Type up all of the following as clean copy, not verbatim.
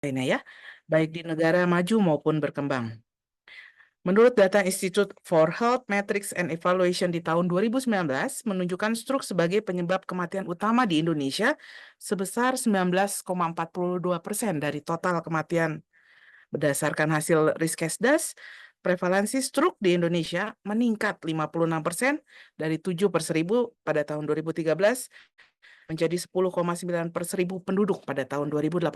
lainnya ya, baik di negara maju maupun berkembang. Menurut data Institute for Health Metrics and Evaluation di tahun 2019, menunjukkan stroke sebagai penyebab kematian utama di Indonesia sebesar 19,42% dari total kematian. Berdasarkan hasil Riskesdas, prevalensi stroke di Indonesia meningkat 56% dari 7 per 1000 pada tahun 2013 menjadi 10,9 per 1000 penduduk pada tahun 2018.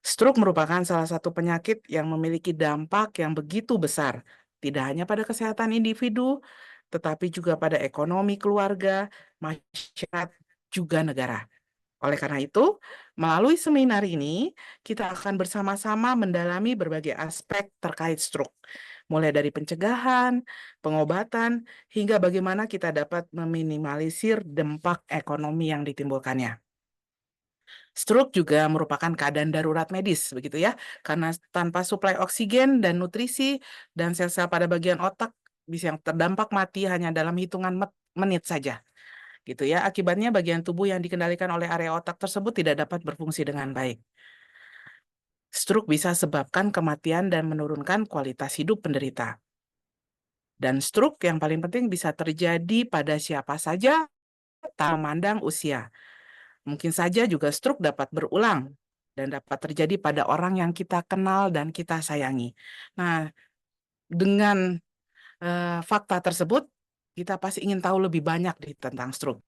Stroke merupakan salah satu penyakit yang memiliki dampak yang begitu besar, tidak hanya pada kesehatan individu, tetapi juga pada ekonomi keluarga, masyarakat, juga negara. Oleh karena itu, melalui seminar ini, kita akan bersama-sama mendalami berbagai aspek terkait stroke, mulai dari pencegahan, pengobatan, hingga bagaimana kita dapat meminimalisir dampak ekonomi yang ditimbulkannya. Stroke juga merupakan keadaan darurat medis, begitu ya, karena tanpa suplai oksigen dan nutrisi dan sel-sel pada bagian otak bisa yang terdampak mati hanya dalam hitungan menit saja, gitu ya. Akibatnya bagian tubuh yang dikendalikan oleh area otak tersebut tidak dapat berfungsi dengan baik. Stroke bisa sebabkan kematian dan menurunkan kualitas hidup penderita. Dan stroke yang paling penting bisa terjadi pada siapa saja tanpa memandang usia. Mungkin saja juga stroke dapat berulang dan dapat terjadi pada orang yang kita kenal dan kita sayangi. Nah, dengan fakta tersebut, kita pasti ingin tahu lebih banyak tentang stroke.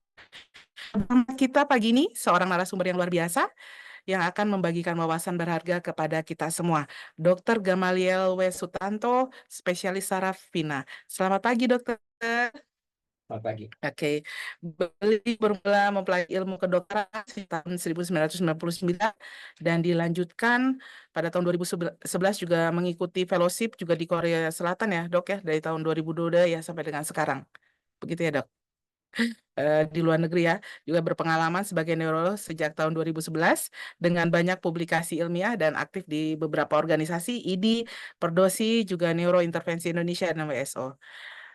Kita pagi ini seorang narasumber yang luar biasa yang akan membagikan wawasan berharga kepada kita semua. Dr. Gamaliel W. Sutanto, spesialis saraf Vina. Selamat pagi, dokter. Selamat pagi. Oke, beliau bermula mempelajari ilmu kedokteran di tahun 1999 dan dilanjutkan pada tahun 2011 juga mengikuti fellowship juga di Korea Selatan ya, Dok ya, dari tahun 2002 ya sampai dengan sekarang. Begitu ya, Dok. Di luar negeri ya, juga berpengalaman sebagai neurolog sejak tahun 2011 dengan banyak publikasi ilmiah dan aktif di beberapa organisasi IDI, Perdosi, juga Neurointervensi Indonesia dan WSO.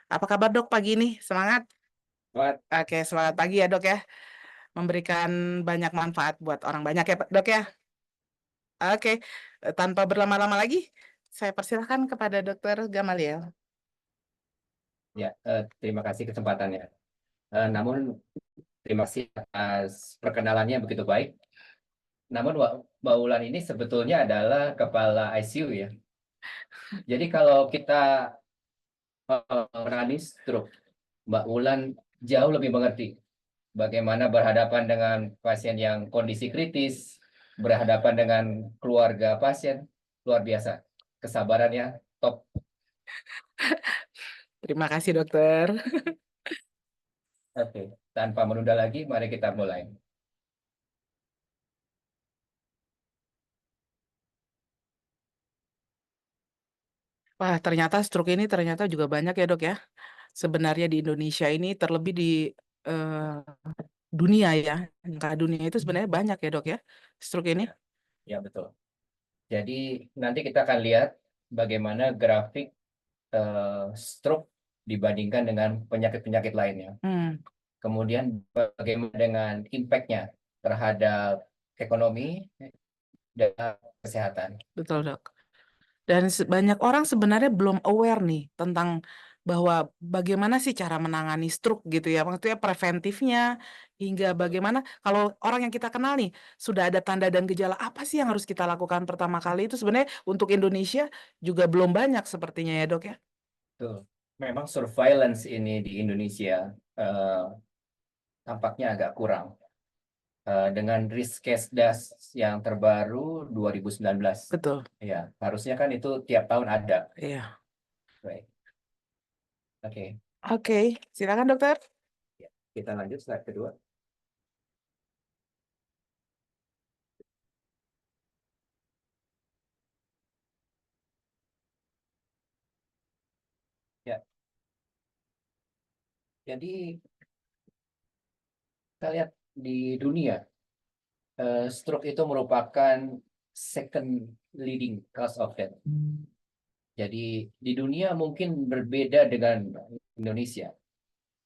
Apa kabar, Dok, pagi ini? Semangat? Selamat. Oke, selamat pagi ya, Dok ya. Memberikan banyak manfaat buat orang banyak ya, Dok ya. Oke, tanpa berlama-lama lagi, saya persilahkan kepada Dokter Gamaliel. Ya, terima kasih kesempatannya. Namun terima kasih atas perkenalannya begitu baik. Namun Mbak Ulan ini sebetulnya adalah kepala ICU ya. Jadi kalau kita menangani stroke, Mbak Ulan jauh lebih mengerti bagaimana berhadapan dengan pasien yang kondisi kritis, berhadapan dengan keluarga pasien, luar biasa. Kesabarannya top. Terima kasih, Dokter. Oke, tanpa menunda lagi, mari kita mulai. Wah, ternyata stroke ini ternyata juga banyak ya, Dok ya. Sebenarnya di Indonesia ini terlebih di eh, dunia ya. Angka dunia itu sebenarnya banyak ya, Dok ya. Stroke ini. Ya, betul. Jadi nanti kita akan lihat bagaimana grafik stroke dibandingkan dengan penyakit-penyakit lainnya. Kemudian bagaimana dengan impact-nya terhadap ekonomi dan kesehatan. Betul, Dok. Dan banyak orang sebenarnya belum aware nih tentang bahwa bagaimana sih cara menangani stroke gitu ya. Maksudnya preventifnya hingga bagaimana kalau orang yang kita kenal nih sudah ada tanda dan gejala apa sih yang harus kita lakukan pertama kali itu sebenarnya untuk Indonesia juga belum banyak sepertinya ya, Dok ya. Tuh. Memang surveillance ini di Indonesia eh, tampaknya agak kurang. Dengan Riskesdas yang terbaru 2019. Betul. Ya, harusnya kan itu tiap tahun ada. Iya. Baik. Oke. Oke, silakan dokter. Ya, kita lanjut slide kedua. Ya, jadi kita lihat di dunia, stroke itu merupakan second leading cause of death. Jadi di dunia mungkin berbeda dengan Indonesia,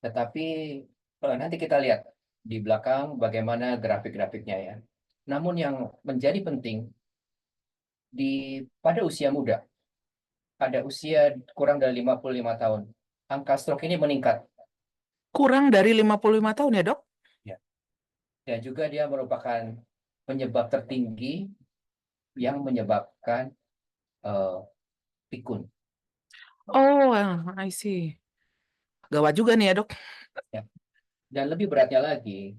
tetapi nanti kita lihat di belakang bagaimana grafik-grafiknya ya. Namun yang menjadi penting pada usia muda, pada usia kurang dari 55 tahun, angka stroke ini meningkat. Kurang dari 55 tahun ya, Dok? Ya. Dan juga dia merupakan penyebab tertinggi yang menyebabkan pikun. Oh, I see. Gawat juga nih ya, Dok. Ya. Dan lebih beratnya lagi,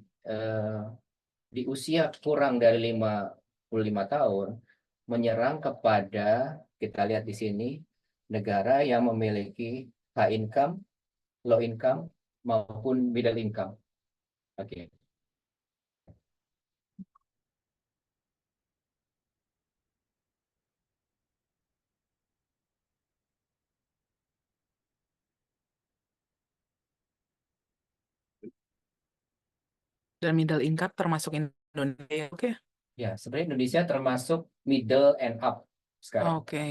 di usia kurang dari 55 tahun, menyerang kepada, kita lihat di sini, negara yang memiliki high income, low income, maupun middle income. Oke. Dan middle income termasuk Indonesia. Oke. Ya, sebenarnya Indonesia termasuk middle and up sekarang. Oke.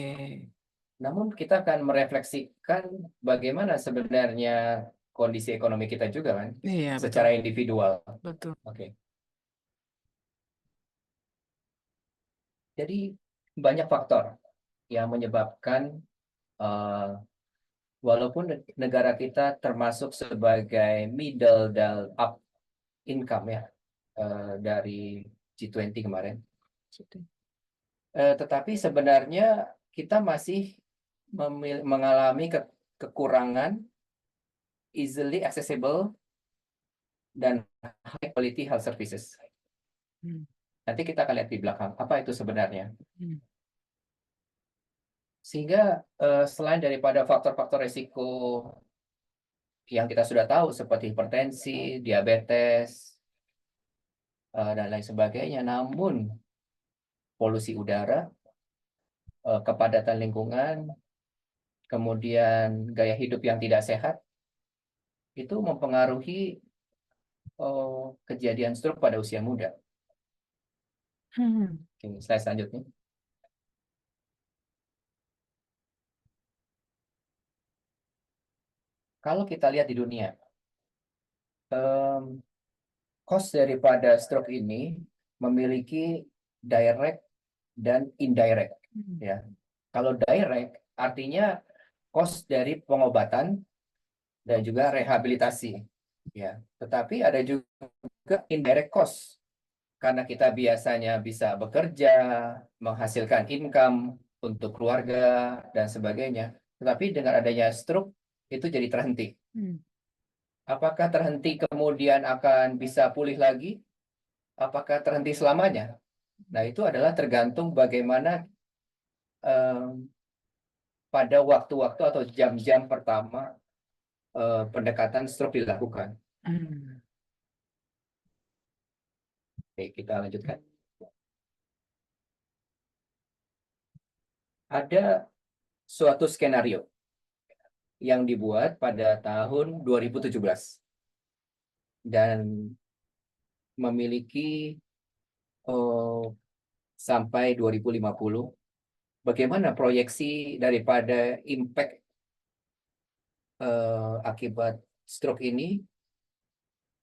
Namun kita akan merefleksikan bagaimana sebenarnya kondisi ekonomi kita juga kan, Iya, betul. secara individual. Betul. Oke. Jadi banyak faktor yang menyebabkan eh, walaupun negara kita termasuk sebagai middle dan up income ya, dari G20 kemarin, tetapi sebenarnya kita masih mengalami kekurangan easily accessible dan high quality health services. Hmm. Nanti kita akan lihat di belakang apa itu sebenarnya. Hmm. Sehingga selain daripada faktor-faktor risiko yang kita sudah tahu seperti hipertensi, diabetes, dan lain sebagainya, namun polusi udara, kepadatan lingkungan, kemudian gaya hidup yang tidak sehat, itu mempengaruhi kejadian stroke pada usia muda. Hmm. Oke, slide selanjutnya. Kalau kita lihat di dunia, cost daripada stroke ini memiliki direct dan indirect. Ya, kalau direct artinya cost dari pengobatan dan juga rehabilitasi. Ya, tetapi ada juga indirect cost karena kita biasanya bisa bekerja, menghasilkan income untuk keluarga dan sebagainya. Tetapi dengan adanya stroke itu jadi terhenti. Apakah terhenti kemudian akan bisa pulih lagi? Apakah terhenti selamanya? Nah, itu adalah tergantung bagaimana pada waktu-waktu atau jam-jam pertama pendekatan stroke dilakukan. Oke, kita lanjutkan. Ada suatu skenario yang dibuat pada tahun 2017 dan memiliki sampai 2050. Bagaimana proyeksi daripada impact akibat stroke ini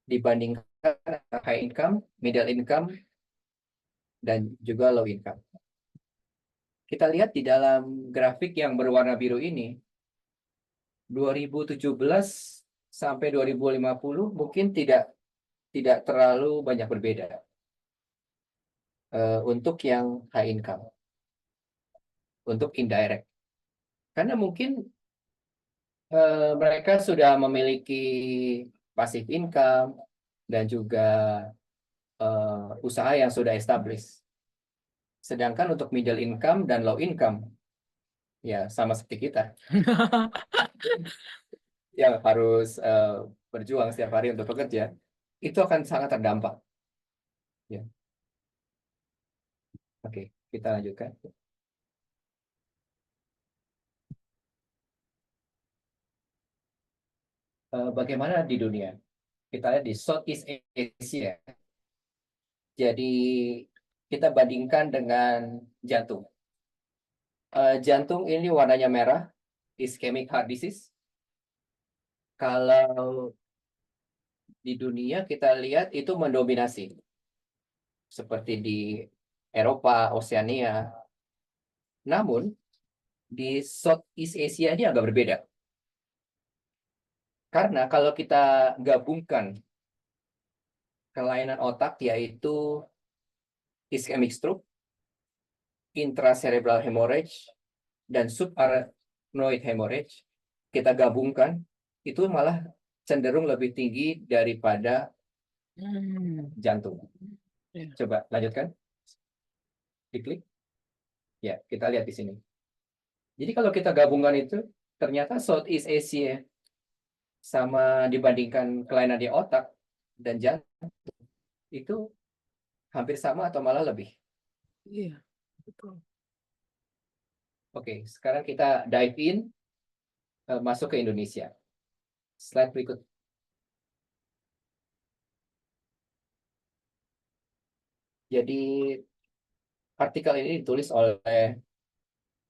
dibandingkan high income, middle income, dan juga low income. Kita lihat di dalam grafik yang berwarna biru ini, 2017 sampai 2050 mungkin tidak terlalu banyak berbeda untuk yang high income, untuk indirect. Karena mungkin mereka sudah memiliki passive income dan juga usaha yang sudah established. Sedangkan untuk middle income dan low income, ya sama seperti kita, yang harus berjuang setiap hari untuk bekerja, itu akan sangat terdampak. Ya. Oke, kita lanjutkan. Bagaimana di dunia? Kita lihat di Southeast Asia. Jadi kita bandingkan dengan jantung. Jantung ini warnanya merah, ischemic heart disease. Kalau di dunia kita lihat itu mendominasi. Seperti di Eropa, Oseania, Namun di Southeast Asia ini agak berbeda. Karena kalau kita gabungkan kelainan otak yaitu ischemic stroke, intracerebral hemorrhage, dan subarachnoid hemorrhage, kita gabungkan, itu malah cenderung lebih tinggi daripada jantung. Ya. Coba lanjutkan. Diklik. Ya, kita lihat di sini. Jadi kalau kita gabungkan itu, ternyata Southeast Asia sama dibandingkan kelainan di otak dan jantung itu hampir sama atau malah lebih. Iya, betul. Oke, sekarang kita dive in, masuk ke Indonesia. Slide berikut. Jadi artikel ini ditulis oleh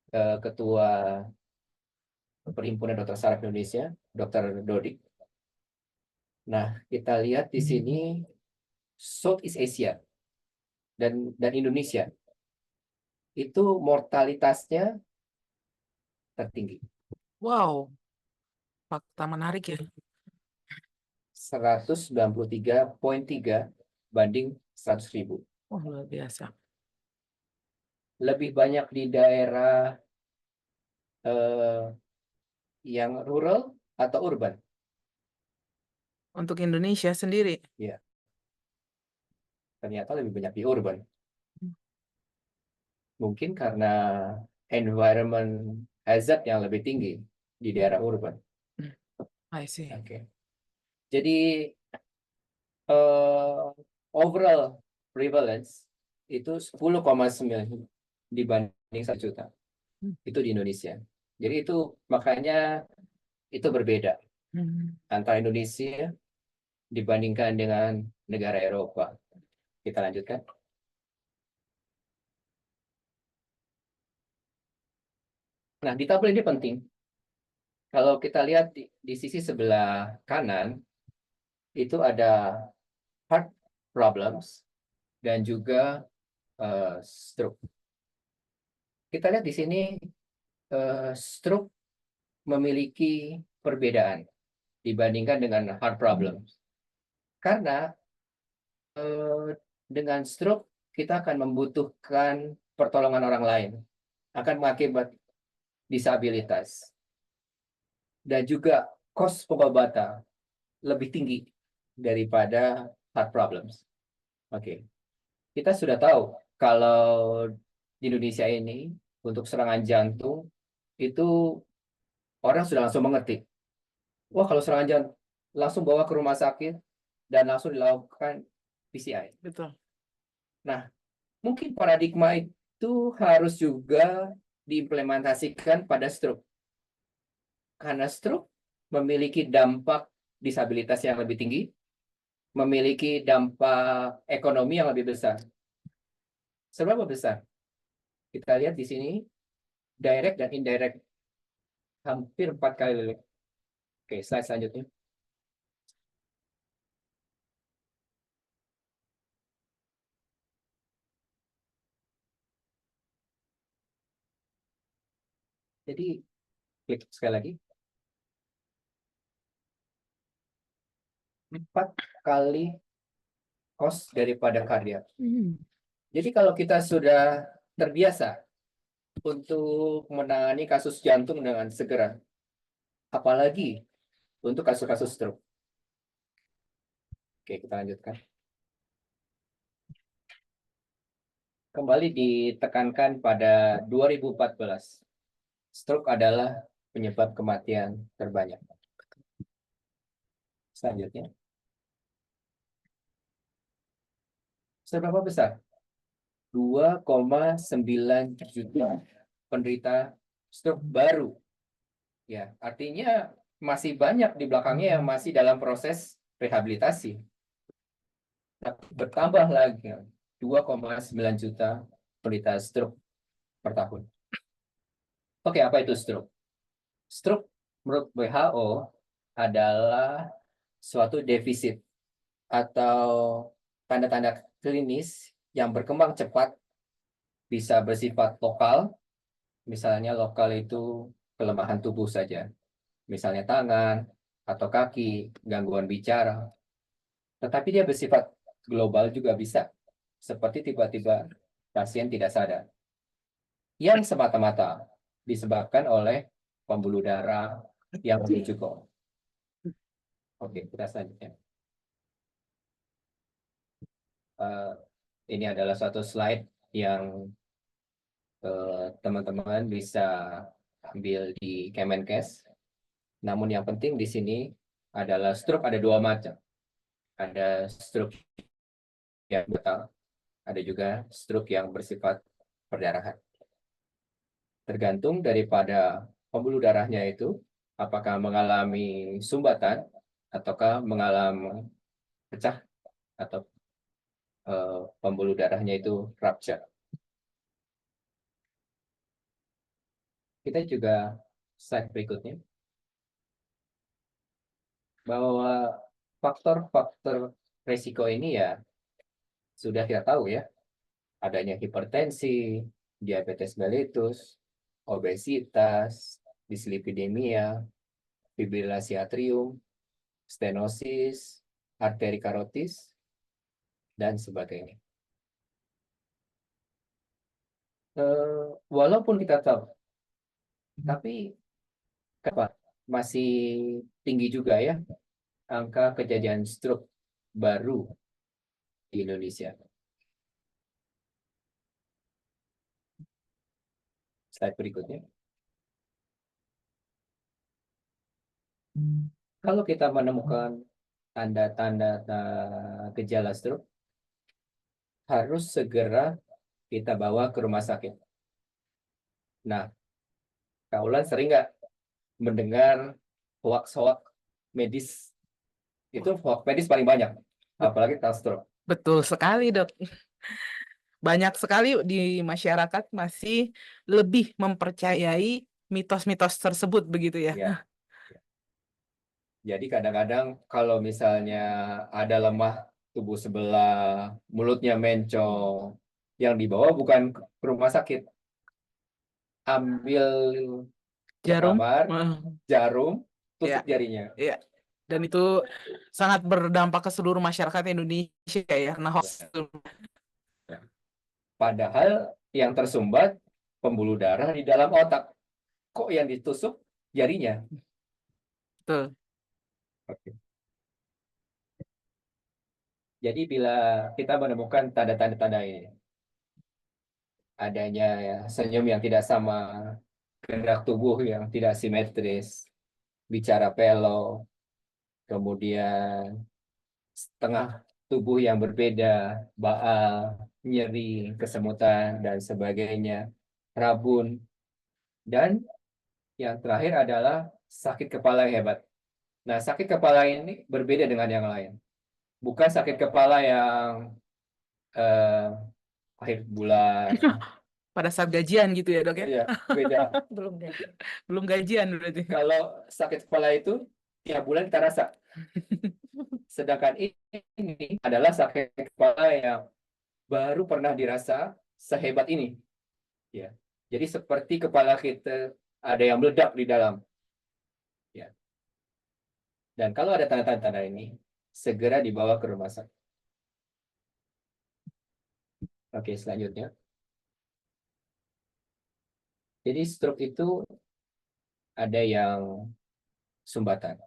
Ketua Perhimpunan Dokter Saraf Indonesia, Dr. Dodik. Nah, kita lihat di sini Southeast Asia dan Indonesia itu mortalitasnya tertinggi. Wow, fakta menarik ya. 193,3 banding 100.000. Oh, luar biasa. Lebih banyak di daerah yang rural atau urban? Untuk Indonesia sendiri. Ya, ternyata lebih banyak di urban. Mungkin karena environment hazard yang lebih tinggi di daerah urban. I see. Oke. Jadi overall prevalence itu 10,9 dibanding 1 juta. Itu di Indonesia. Jadi itu makanya itu berbeda antara Indonesia dibandingkan dengan negara Eropa. Kita lanjutkan. Nah, di tabel ini penting. Kalau kita lihat di sisi sebelah kanan, itu ada heart problems dan juga stroke. Kita lihat di sini stroke memiliki perbedaan dibandingkan dengan heart problems. Karena dengan stroke kita akan membutuhkan pertolongan orang lain, akan mengakibat disabilitas. Dan juga cost pengobatan lebih tinggi daripada heart problems. Oke. Kita sudah tahu kalau di Indonesia ini untuk serangan jantung itu orang sudah langsung mengerti. Wah, kalau serangan jantung langsung bawa ke rumah sakit dan langsung dilakukan PCI. Betul. Nah, mungkin paradigma itu harus juga diimplementasikan pada stroke. Karena stroke memiliki dampak disabilitas yang lebih tinggi, memiliki dampak ekonomi yang lebih besar. Seberapa besar? Kita lihat di sini, direct dan indirect. Hampir 4 kali lipat. Oke, slide selanjutnya. Jadi, klik sekali lagi. 4 kali cost daripada kardiak. Jadi kalau kita sudah terbiasa untuk menangani kasus jantung dengan segera, apalagi untuk kasus-kasus stroke. Oke, kita lanjutkan. Kembali ditekankan pada 2014, stroke adalah penyebab kematian terbanyak. Selanjutnya. Seberapa besar? 2,9 juta penderita stroke baru. Ya, artinya masih banyak di belakangnya yang masih dalam proses rehabilitasi. Bertambah lagi 2,9 juta penderita stroke per tahun. Oke, apa itu stroke? Stroke menurut WHO adalah suatu defisit atau tanda-tanda klinis yang berkembang cepat, bisa bersifat lokal Misalnya lokal itu kelemahan tubuh saja, misalnya tangan atau kaki, gangguan bicara. Tetapi dia bersifat global juga bisa, seperti tiba-tiba pasien tidak sadar, yang semata-mata disebabkan oleh pembuluh darah yang cukup. Oke, kita selanjutnya. Eh, ini adalah suatu slide yang teman-teman bisa ambil di Kemenkes. Namun yang penting di sini adalah stroke ada dua macam. Ada stroke yang fatal, ada juga stroke yang bersifat perdarahan. Tergantung daripada pembuluh darahnya itu, apakah mengalami sumbatan ataukah mengalami pecah atau pembuluh darahnya itu rupture. Kita juga slide berikutnya bahwa faktor-faktor resiko ini ya sudah kita tahu ya, adanya hipertensi, diabetes mellitus, obesitas, dislipidemia, fibrilasi atrium, stenosis, arteri karotis, dan sebagainya. Walaupun kita tahu, tapi kenapa masih tinggi juga ya angka kejadian stroke baru di Indonesia. Slide berikutnya. Kalau kita menemukan tanda-tanda gejala stroke, harus segera kita bawa ke rumah sakit. Nah, Kaulan sering nggak mendengar hoax-hoax medis? Itu hoax medis paling banyak, Bet- apalagi tentang stroke. Betul sekali, Dok. Banyak sekali di masyarakat masih lebih mempercayai mitos-mitos tersebut begitu ya. Ya, jadi kadang-kadang kalau misalnya ada lemah tubuh sebelah, mulutnya mencong, yang dibawa bukan ke rumah sakit, ambil ke Jarum. kamar, eh, jarum, Ya, tusuk jarinya. ya. Dan itu sangat berdampak ke seluruh masyarakat Indonesia ya. Nah, hoax Ya. itu. Padahal yang tersumbat pembuluh darah di dalam otak. Kok yang ditusuk jarinya? Betul. Oke. Jadi bila kita menemukan tanda-tanda ini, adanya ya, senyum yang tidak sama, gerak tubuh yang tidak simetris, bicara pelo, kemudian setengah tubuh yang berbeda, baal, nyeri, kesemutan, dan sebagainya, rabun, dan yang terakhir adalah sakit kepala yang hebat. Nah, sakit kepala ini berbeda dengan yang lain. Bukan sakit kepala yang eh, akhir bulan. Pada saat gajian gitu ya, Dok ya. Ya, beda. Belum gajian. Belum gajian berarti. Kalau sakit kepala itu tiap bulan kita rasa. Sedangkan ini adalah sakit kepala yang baru pernah dirasa sehebat ini. Ya. Jadi seperti kepala kita ada yang meledak di dalam. Ya. Dan kalau ada tanda-tanda ini, segera dibawa ke rumah sakit. Oke, selanjutnya. Jadi stroke itu ada yang sumbatan.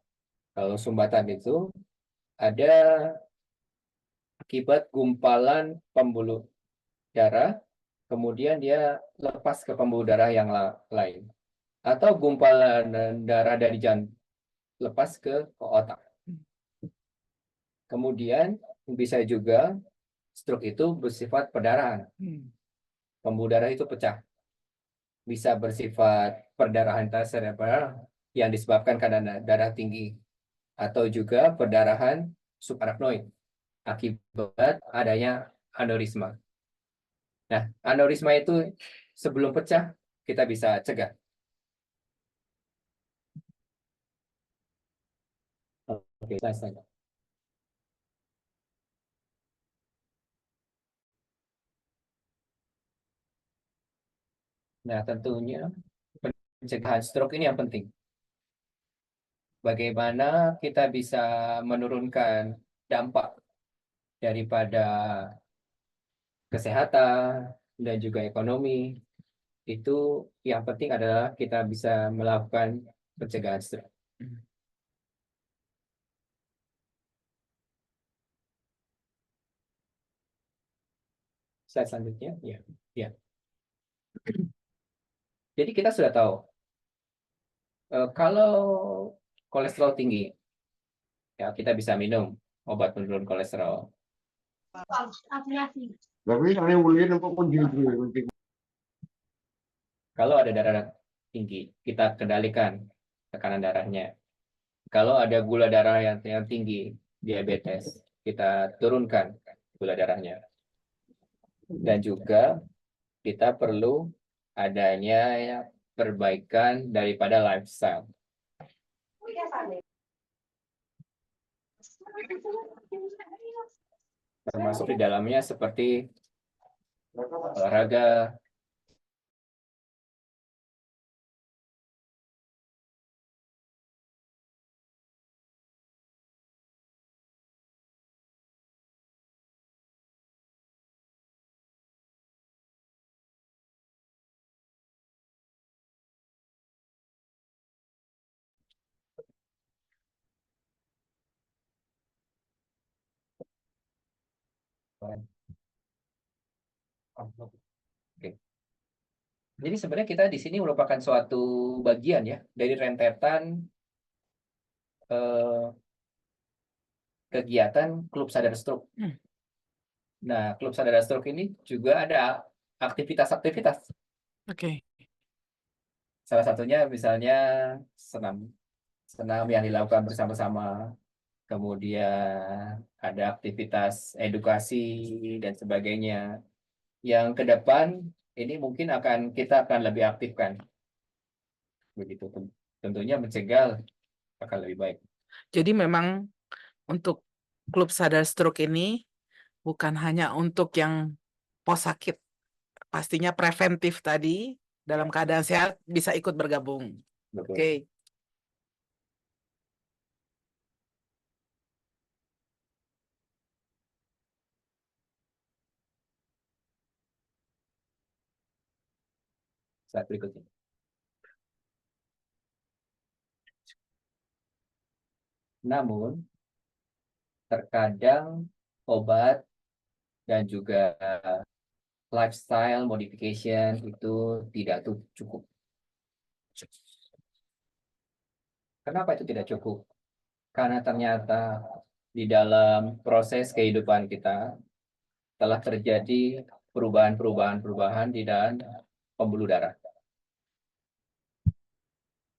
Kalau sumbatan itu ada akibat gumpalan pembuluh darah, kemudian dia lepas ke pembuluh darah yang lain. Atau gumpalan darah dari jantung lepas ke otak. Kemudian bisa juga stroke itu bersifat perdarahan. Pembuluh darah itu pecah. Bisa bersifat perdarahan cerebral yang disebabkan karena darah tinggi. Atau juga perdarahan subarachnoid akibat adanya aneurisma. Nah, aneurisma itu sebelum pecah kita bisa cegah. Oke, saya. Nah, tentunya pencegahan stroke ini yang penting. Bagaimana kita bisa menurunkan dampak daripada kesehatan dan juga ekonomi, itu yang penting adalah kita bisa melakukan pencegahan stroke. Slide selanjutnya, ya, ya. Jadi kita sudah tahu kalau kolesterol tinggi, ya kita bisa minum obat penurun kolesterol. Tapi saya boleh nampak pun gitu. Kalau ada darah tinggi, kita kendalikan tekanan darahnya. Kalau ada gula darah yang tinggi, diabetes, kita turunkan gula darahnya. Dan juga kita perlu adanya perbaikan daripada lifestyle. Termasuk di dalamnya seperti olahraga, Oke. Jadi sebenarnya kita di sini merupakan suatu bagian ya dari rentetan kegiatan Klub Sadar Stroke. Nah, Klub Sadar Stroke ini juga ada aktivitas-aktivitas. Oke. Salah satunya misalnya senam senam yang dilakukan bersama-sama. Kemudian ada aktivitas edukasi dan sebagainya. Yang ke depan ini mungkin kita akan lebih aktifkan. Begitu. Tentunya mencegah akan lebih baik. Jadi memang untuk Klub Sadar Stroke ini bukan hanya untuk yang pos sakit, pastinya preventif tadi dalam keadaan sehat bisa ikut bergabung. Betul. Oke. Slide berikutnya. Namun, terkadang obat dan juga lifestyle modification itu tidak cukup. Kenapa itu tidak cukup? Karena ternyata di dalam proses kehidupan kita telah terjadi perubahan-perubahan di dalam pembuluh darah.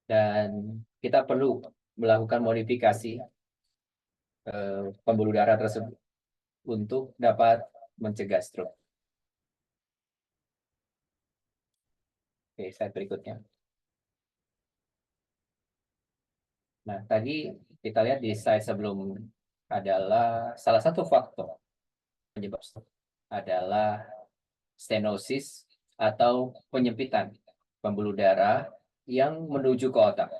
Dan kita perlu melakukan modifikasi pembuluh darah tersebut untuk dapat mencegah stroke. Oke, slide berikutnya. Nah, tadi kita lihat di slide sebelum adalah salah satu faktor penyebab stroke adalah stenosis atau penyempitan pembuluh darah yang menuju ke otak.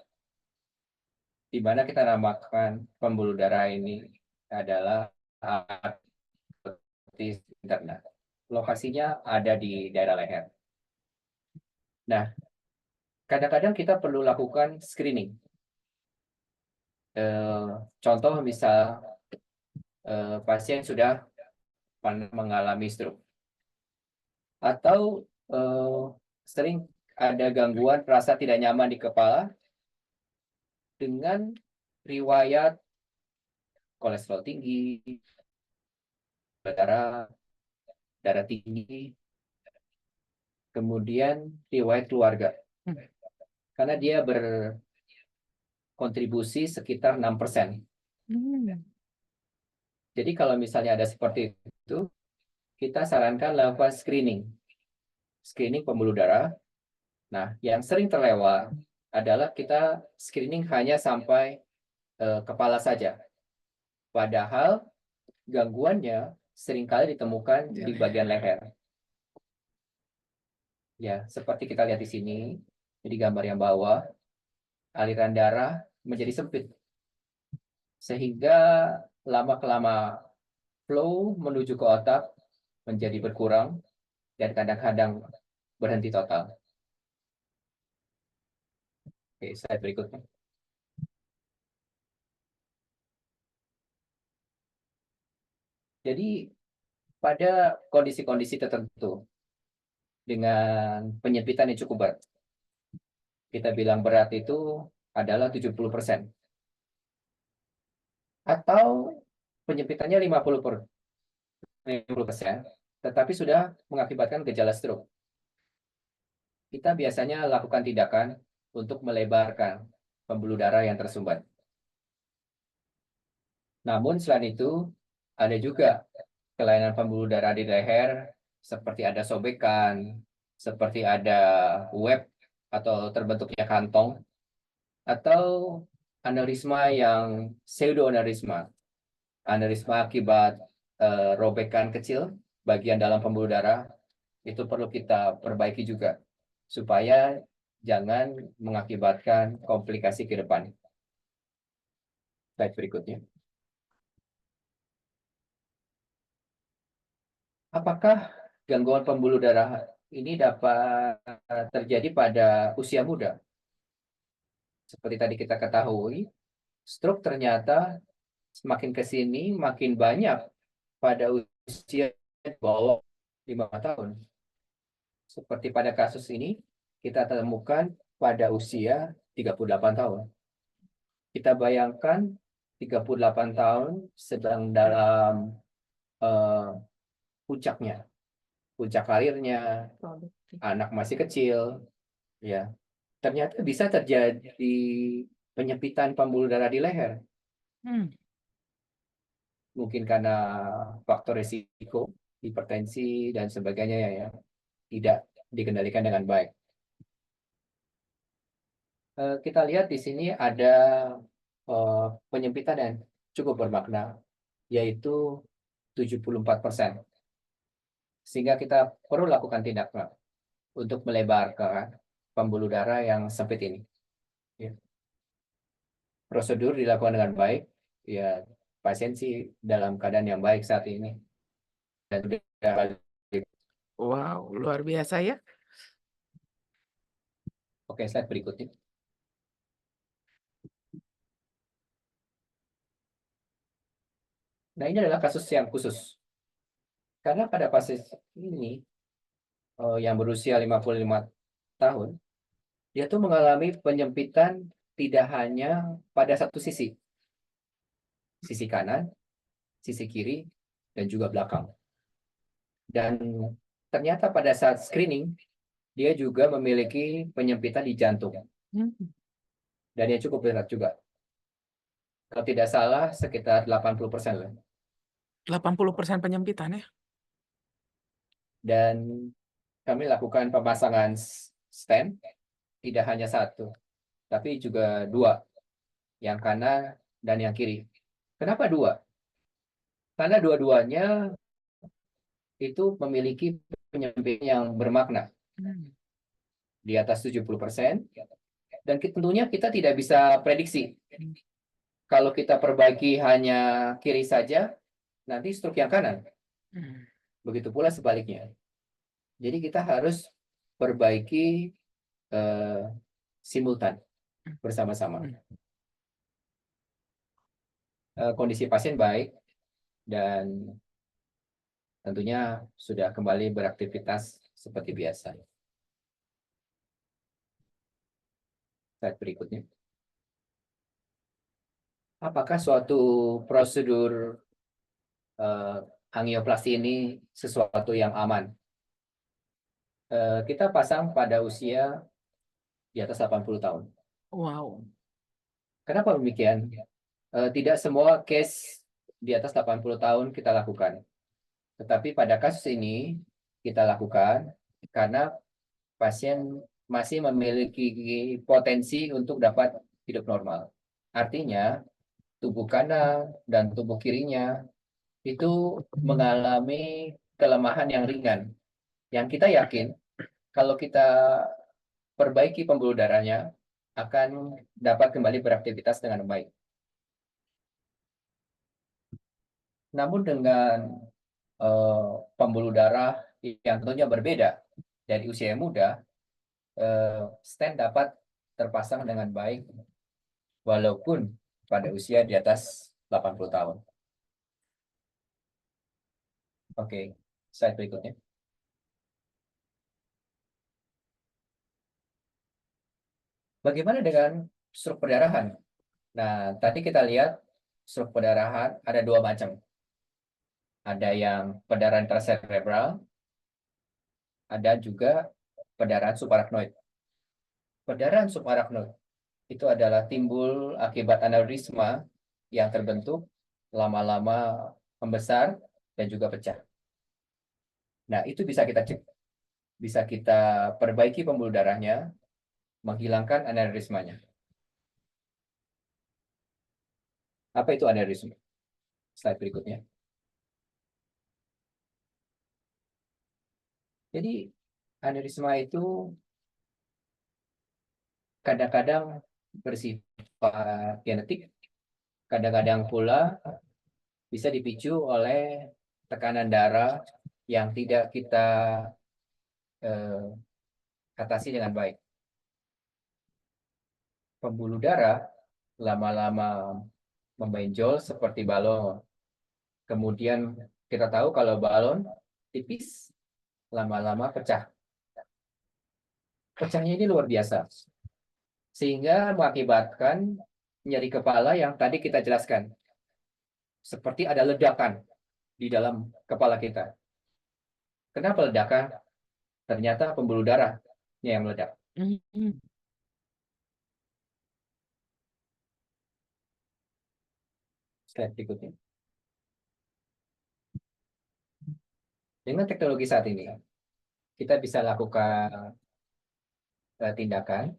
Di mana kita namakan pembuluh darah ini adalah arteris interna. Lokasinya ada di daerah leher. Nah, kadang-kadang kita perlu lakukan screening. Contoh misal pasien sudah mengalami stroke atau sering ada gangguan rasa tidak nyaman di kepala dengan riwayat kolesterol tinggi, darah tinggi, kemudian riwayat keluarga. Karena dia berkontribusi sekitar 6%. Jadi kalau misalnya ada seperti itu, kita sarankan lakukan screening pembuluh darah. Nah, yang sering terlewat adalah kita screening hanya sampai kepala saja. Padahal gangguannya seringkali ditemukan di bagian leher. Ya, seperti kita lihat di sini, di gambar yang bawah, aliran darah menjadi sempit. Sehingga lama-kelama flow menuju ke otak menjadi berkurang dan kadang-kadang berhenti total. Oke, slide berikutnya. Jadi pada kondisi-kondisi tertentu dengan penyempitan yang cukup berat, kita bilang berat itu adalah 70%. Atau penyempitannya 50%, tetapi sudah mengakibatkan gejala stroke. Kita biasanya lakukan tindakan untuk melebarkan pembuluh darah yang tersumbat. Namun selain itu, ada juga kelainan pembuluh darah di leher, seperti ada sobekan, seperti ada web atau terbentuknya kantong, atau aneurisma yang pseudoaneurisma. Aneurisma akibat robekan kecil bagian dalam pembuluh darah, itu perlu kita perbaiki juga, supaya jangan mengakibatkan komplikasi ke depan. Slide berikutnya. Apakah gangguan pembuluh darah ini dapat terjadi pada usia muda? Seperti tadi kita ketahui, stroke ternyata semakin ke sini makin banyak pada usia di bawah 5 tahun. Seperti pada kasus ini, kita temukan pada usia 38 tahun. Kita bayangkan 38 tahun sedang dalam puncaknya, puncak karirnya, anak masih kecil, ya. Ternyata bisa terjadi penyempitan pembuluh darah di leher. Mungkin karena faktor risiko, hipertensi dan sebagainya ya, tidak dikendalikan dengan baik. Kita lihat di sini ada penyempitan yang cukup bermakna, yaitu 74%. Sehingga kita perlu lakukan tindakan untuk melebarkan pembuluh darah yang sempit ini. Ya. Prosedur dilakukan dengan baik, ya pasien sih dalam keadaan yang baik saat ini. Dan sudah. Wow, luar biasa ya. Oke, slide berikutnya. Nah, ini adalah kasus yang khusus. Karena pada pasien ini yang berusia 55 tahun, dia tuh mengalami penyempitan tidak hanya pada satu sisi kanan, sisi kiri, dan juga belakang. Dan ternyata pada saat screening, dia juga memiliki penyempitan di jantung. Dan yang cukup berat juga. Kalau tidak salah, sekitar 80% lah. 80% penyempitan ya? Dan kami lakukan pemasangan stent, tidak hanya satu, tapi juga dua, yang kanan dan yang kiri. Kenapa dua? Karena dua-duanya itu memiliki penyempitan yang bermakna, di atas 70%, dan tentunya kita tidak bisa prediksi. Kalau kita perbaiki hanya kiri saja, nanti stroke yang kanan. Begitu pula sebaliknya. Jadi kita harus perbaiki simultan bersama-sama. Kondisi pasien baik dan tentunya sudah kembali beraktivitas seperti biasa. Slide berikutnya. Apakah suatu prosedur angioplasti ini sesuatu yang aman? Kita pasang pada usia di atas 80 tahun. Wow. Kenapa demikian? Tidak semua case di atas 80 tahun kita lakukan. Tetapi pada kasus ini kita lakukan karena pasien masih memiliki potensi untuk dapat hidup normal. Artinya, tubuh kanan dan tubuh kirinya itu mengalami kelemahan yang ringan. Yang kita yakin kalau kita perbaiki pembuluh darahnya, akan dapat kembali beraktivitas dengan baik. Namun dengan pembuluh darah yang tentunya berbeda dari usia yang muda, stent dapat terpasang dengan baik walaupun pada usia di atas 80 tahun. Oke, slide berikutnya. Bagaimana dengan stroke perdarahan? Nah, tadi kita lihat stroke perdarahan ada dua macam. Ada yang perdarahan intracerebral, ada juga perdarahan subarachnoid. Perdarahan subarachnoid itu adalah timbul akibat aneurisma yang terbentuk lama-lama membesar dan juga pecah. Nah, itu bisa kita cek. Bisa kita perbaiki pembuluh darahnya, menghilangkan aneurismanya. Apa itu aneurisma? Slide berikutnya. Jadi, aneurisma itu kadang-kadang bersifat genetik, kadang-kadang pula bisa dipicu oleh tekanan darah yang tidak kita atasi dengan baik. Pembuluh darah lama-lama membenjol seperti balon. Kemudian kita tahu kalau balon tipis, lama-lama pecah. Pecahnya ini luar biasa. Sehingga mengakibatkan nyeri kepala yang tadi kita jelaskan. Seperti ada ledakan di dalam kepala kita. Kenapa ledakan? Ternyata pembuluh darahnya yang meledak. Slide berikutnya. Dengan teknologi saat ini, kita bisa lakukan tindakan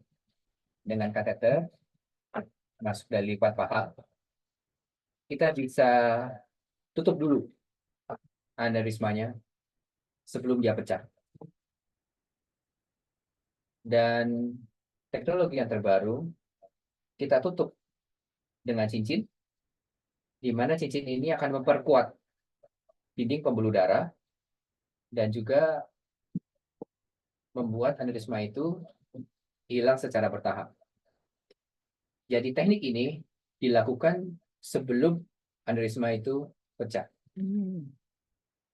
dengan kateter masuk dari lipat paha. Kita bisa tutup dulu aneurismanya sebelum dia pecah. Dan teknologi yang terbaru, kita tutup dengan cincin, di mana cincin ini akan memperkuat dinding pembuluh darah dan juga membuat aneurisma itu hilang secara bertahap. Jadi teknik ini dilakukan sebelum aneurisma itu pecah.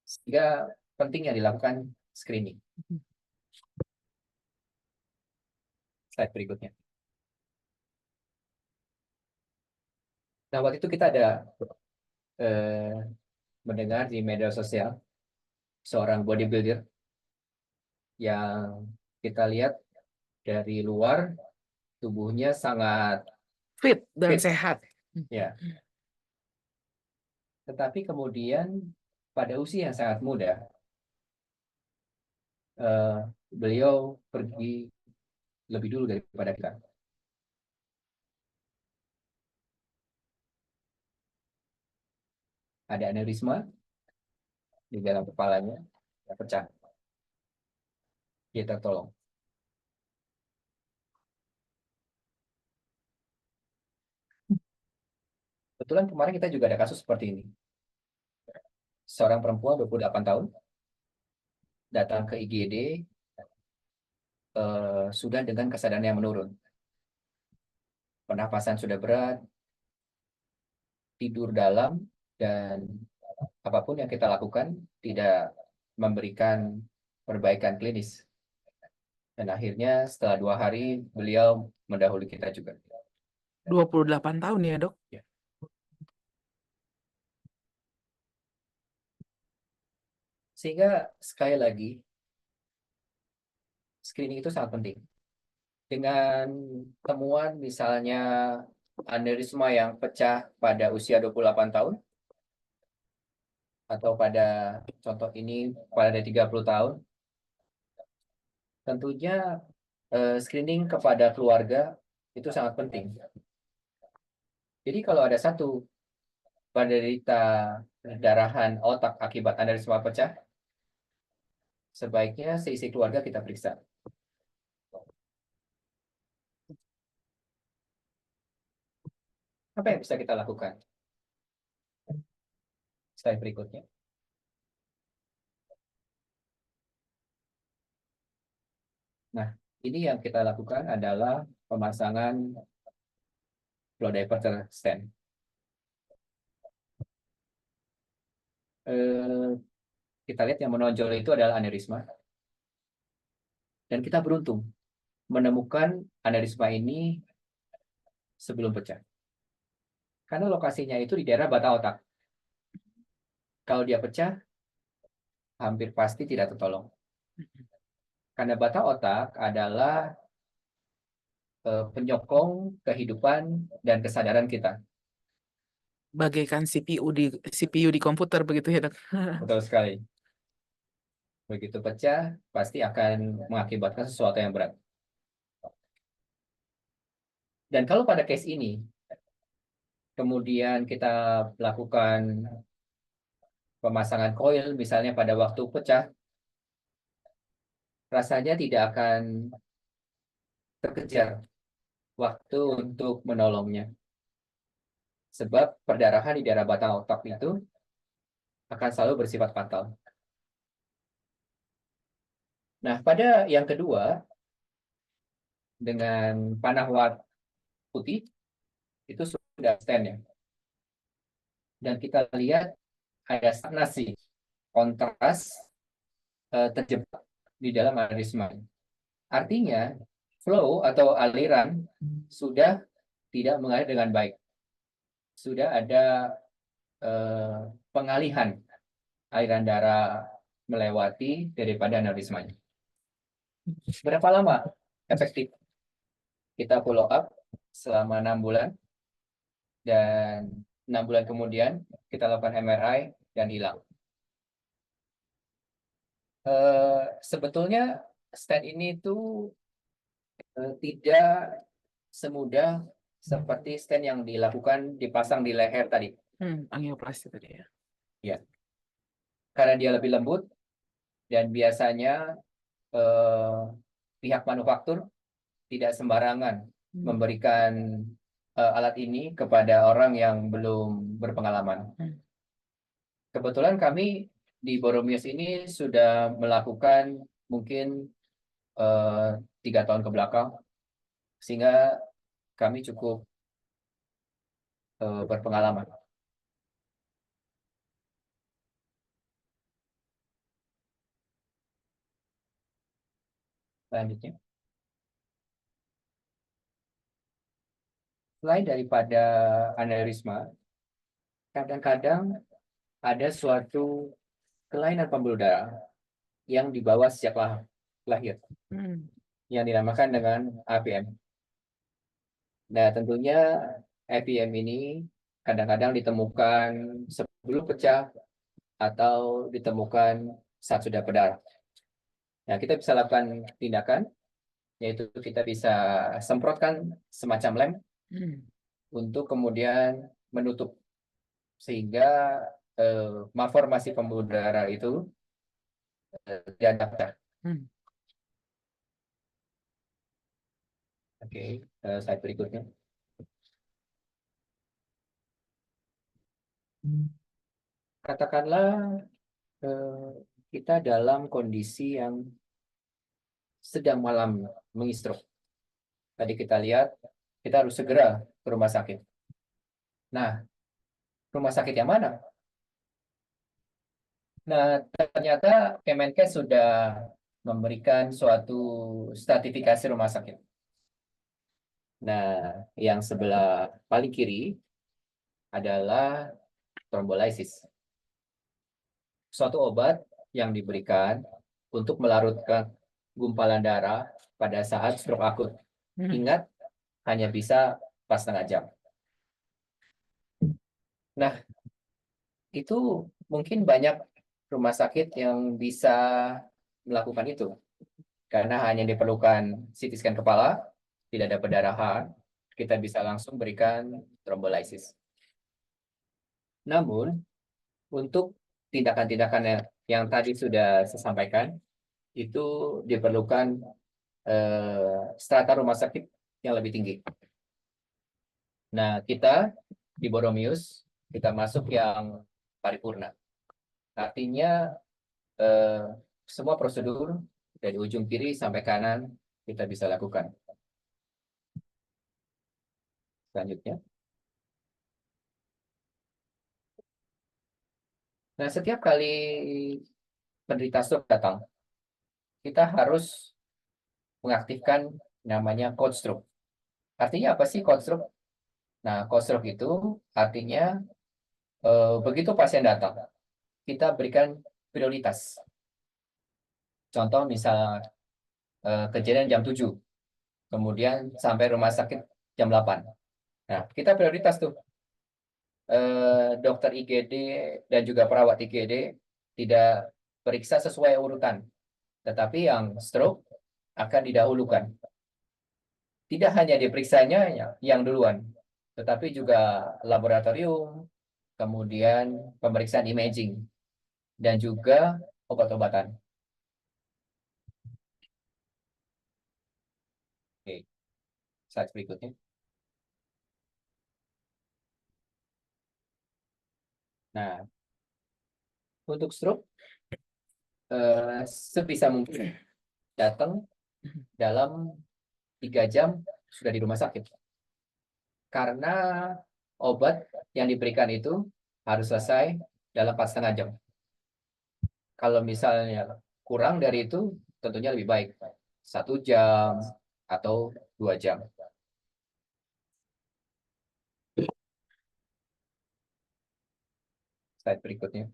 Sehingga pentingnya dilakukan screening. Slide berikutnya. Nah, waktu itu kita ada mendengar di media sosial seorang bodybuilder yang kita lihat dari luar tubuhnya sangat Fit dan Fit. sehat. ya. Tetapi kemudian pada usia yang sangat muda, beliau pergi lebih dulu daripada kita. Ada aneurisma di dalam kepalanya yang pecah. Dia tertolong. Kebetulan kemarin kita juga ada kasus seperti ini. Seorang perempuan 28 tahun datang ke IGD sudah dengan kesadaran yang menurun. Pernapasan sudah berat, tidur dalam, dan apapun yang kita lakukan tidak memberikan perbaikan klinis. Dan akhirnya setelah 2 hari beliau mendahului kita juga. 28 tahun ya, Dok? Ya. Sehingga sekali lagi, screening itu sangat penting. Dengan temuan misalnya aneurisma yang pecah pada usia 28 tahun, atau pada contoh ini pada 30 tahun, tentunya screening kepada keluarga itu sangat penting. Jadi kalau ada satu penderita perdarahan otak akibat aneurisma pecah, sebaiknya seisi keluarga kita periksa. Apa yang bisa kita lakukan? Slide berikutnya. Nah, ini yang kita lakukan adalah pemasangan flow diverter stent. Kita lihat yang menonjol itu adalah aneurisma. Dan kita beruntung menemukan aneurisma ini sebelum pecah. Karena lokasinya itu di daerah batang otak. Kalau dia pecah, hampir pasti tidak tertolong. Karena batang otak adalah penyokong kehidupan dan kesadaran kita. Bagaikan CPU di komputer begitu ya, Dok? Betul sekali. Begitu pecah, pasti akan mengakibatkan sesuatu yang berat. Dan kalau pada case ini, kemudian kita lakukan pemasangan koil, misalnya pada waktu pecah, rasanya tidak akan terkejar waktu untuk menolongnya. Sebab perdarahan di daerah batang otak itu akan selalu bersifat fatal. Nah, pada yang kedua, dengan panah wat putih, itu sudah stand ya. Dan kita lihat ada stagnasi, kontras terjebak di dalam aneurisma. Artinya, flow atau aliran sudah tidak mengalir dengan baik. Sudah ada pengalihan aliran darah melewati daripada aneurismanya. Berapa lama efektif? Kita follow up selama 6 bulan, dan 6 bulan kemudian kita lakukan MRI dan hilang. Sebetulnya stent ini itu tidak semudah seperti stent yang dilakukan dipasang di leher tadi. Angioplasti tadi ya. Ya, karena dia lebih lembut dan biasanya pihak manufaktur tidak sembarangan memberikan alat ini kepada orang yang belum berpengalaman. Kebetulan kami di Boromius ini sudah melakukan mungkin 3 tahun ke belakang, sehingga kami cukup berpengalaman. Selanjutnya, selain daripada aneurisma, kadang-kadang ada suatu kelainan pembuluh darah yang dibawa sejak lahir, yang dinamakan dengan AVM. Nah, tentunya AVM ini kadang-kadang ditemukan sebelum pecah atau ditemukan saat sudah berdarah. Nah, kita bisa lakukan tindakan, yaitu kita bisa semprotkan semacam lem untuk kemudian menutup, sehingga malformasi pembuluh darah itu tidak daftar. Oke, slide berikutnya. Katakanlah kita dalam kondisi yang sedang malam mengistroke. Tadi kita lihat, kita harus segera ke rumah sakit. Nah, rumah sakit yang mana? Nah, ternyata Kemenkes sudah memberikan suatu stratifikasi rumah sakit. Nah, yang sebelah paling kiri adalah trombolisis. Suatu obat yang diberikan untuk melarutkan gumpalan darah pada saat stroke akut. Ingat, hanya bisa pas setengah jam. Nah, itu mungkin banyak rumah sakit yang bisa melakukan itu. Karena hanya diperlukan CT scan kepala, tidak ada pendarahan, kita bisa langsung berikan trombolisis. Namun, untuk tindakan-tindakan yang tadi sudah saya sampaikan, itu diperlukan strata rumah sakit yang lebih tinggi. Nah, kita di Boromius, kita masuk yang paripurna. Artinya eh, semua prosedur dari ujung kiri sampai kanan kita bisa lakukan. Selanjutnya. Nah, setiap kali penderita stroke datang, kita harus mengaktifkan namanya code stroke. Artinya apa sih code stroke? Nah, code stroke itu artinya begitu pasien datang, kita berikan prioritas. Contoh misal kejadian jam 7, kemudian sampai rumah sakit jam 8. Nah, kita prioritas tuh. Dokter IGD dan juga perawat IGD tidak periksa sesuai urutan, tetapi yang stroke akan didahulukan. Tidak hanya diperiksanya yang duluan, tetapi juga laboratorium, kemudian pemeriksaan imaging, dan juga obat-obatan. Oke, slide berikutnya. Nah, untuk stroke, sebisa mungkin datang dalam 3 jam sudah di rumah sakit. Karena obat yang diberikan itu harus selesai dalam 4,5 jam. Kalau misalnya kurang dari itu, tentunya lebih baik 1 jam atau 2 jam. Slide berikutnya.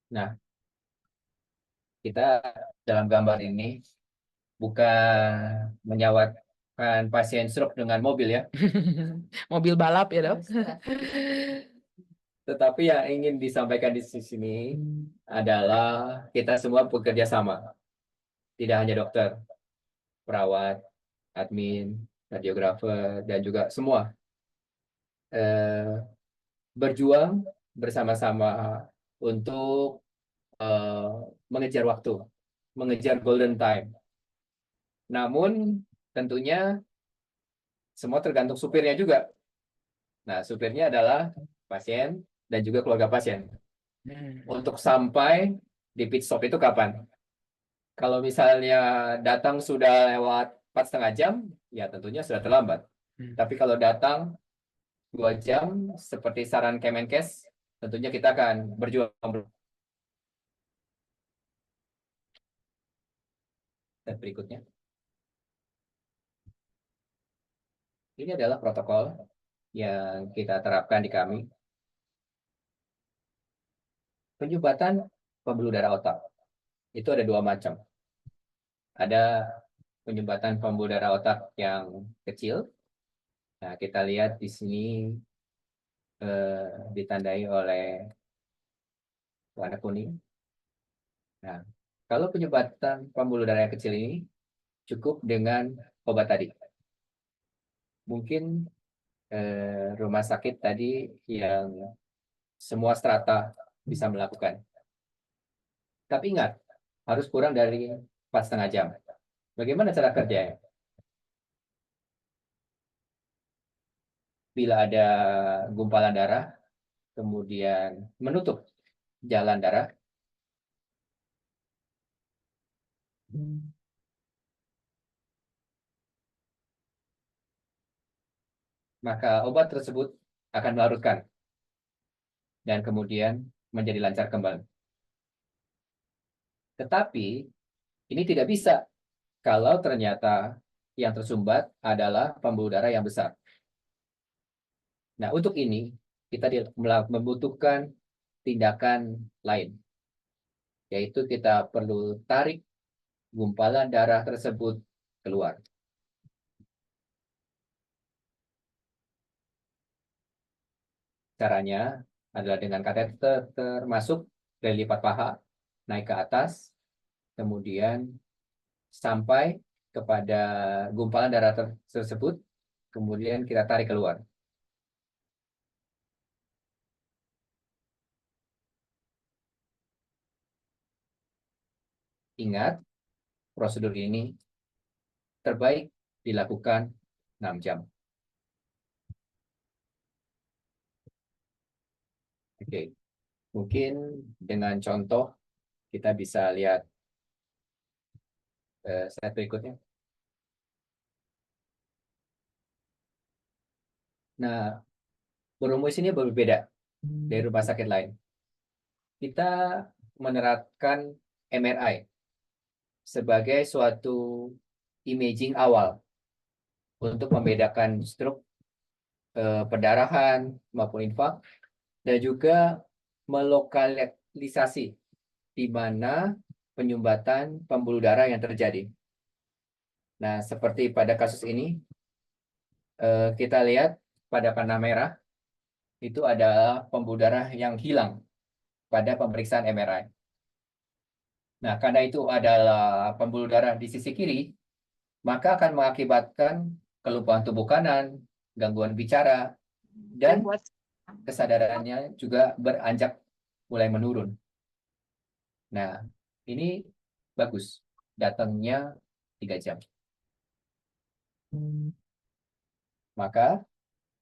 Nah, kita dalam gambar ini bukan menyawatkan pasien stroke dengan mobil ya, Mobil balap ya, Dok. tetapi yang ingin disampaikan di sini adalah kita semua bekerja sama. Tidak hanya dokter, perawat, admin, radiografer, dan juga semua eh, berjuang bersama-sama untuk eh, mengejar waktu, mengejar golden time. Namun tentunya semua tergantung supirnya juga. Nah, supirnya adalah pasien dan juga keluarga pasien. Untuk sampai di pit stop itu kapan? Kalau misalnya datang sudah lewat 4,5 jam, ya tentunya sudah terlambat. Tapi kalau datang 2 jam, seperti saran Kemenkes, tentunya kita akan berjuang. Dan berikutnya, ini adalah protokol yang kita terapkan di kami. Penyumbatan pembuluh darah otak itu ada 2 macam. Ada penyumbatan pembuluh darah otak yang kecil. Nah, kita lihat di sini ditandai oleh warna kuning. Nah, kalau penyumbatan pembuluh darah yang kecil ini cukup dengan obat tadi. Mungkin rumah sakit tadi yang semua strata bisa melakukan. Tapi ingat, harus kurang dari 4,5 jam. Bagaimana cara kerjanya? Bila ada gumpalan darah, kemudian menutup jalan darah, maka obat tersebut akan melarutkan dan kemudian menjadi lancar kembali. Tetapi ini tidak bisa kalau ternyata yang tersumbat adalah pembuluh darah yang besar. Nah, untuk ini kita membutuhkan tindakan lain, yaitu kita perlu tarik gumpalan darah tersebut keluar. Caranya adalah dengan kateter termasuk dari lipat paha, naik ke atas, kemudian sampai kepada gumpalan darah tersebut, kemudian kita tarik keluar. Ingat, prosedur ini terbaik dilakukan 6 jam. Oke, mungkin dengan contoh kita bisa lihat slide berikutnya. Nah, berumus ini berbeda dari rumah sakit lain. Kita menerapkan MRI sebagai suatu imaging awal untuk membedakan stroke, perdarahan maupun infak, dan juga melokalisasi di mana penyumbatan pembuluh darah yang terjadi. Nah, seperti pada kasus ini, kita lihat pada panah merah itu adalah pembuluh darah yang hilang pada pemeriksaan MRI. Nah, karena itu adalah pembuluh darah di sisi kiri, maka akan mengakibatkan kelumpuhan tubuh kanan, gangguan bicara, dan kesadarannya juga beranjak mulai menurun. Nah, ini bagus. Datangnya 3 jam. Maka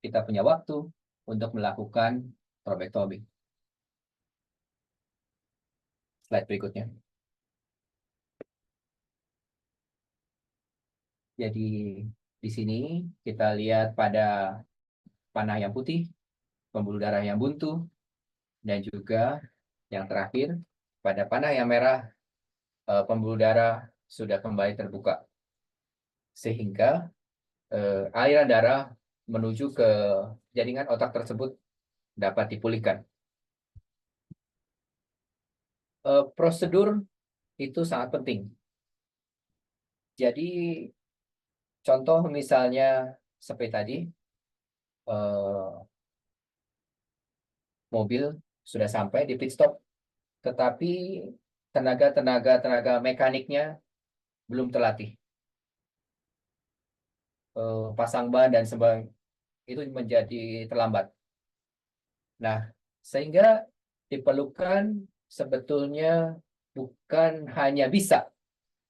kita punya waktu untuk melakukan trombektomi. Slide berikutnya. Jadi di sini kita lihat pada panah yang putih, pembuluh darah yang buntu, dan juga yang terakhir pada panah yang merah, pembuluh darah sudah kembali terbuka. Sehingga aliran darah menuju ke jaringan otak tersebut dapat dipulihkan. Prosedur itu sangat penting. Jadi contoh misalnya seperti tadi, mobil sudah sampai di pit stop, tetapi tenaga mekaniknya belum terlatih. Pasang ban dan sebagainya itu menjadi terlambat. Nah, sehingga diperlukan sebetulnya bukan hanya bisa,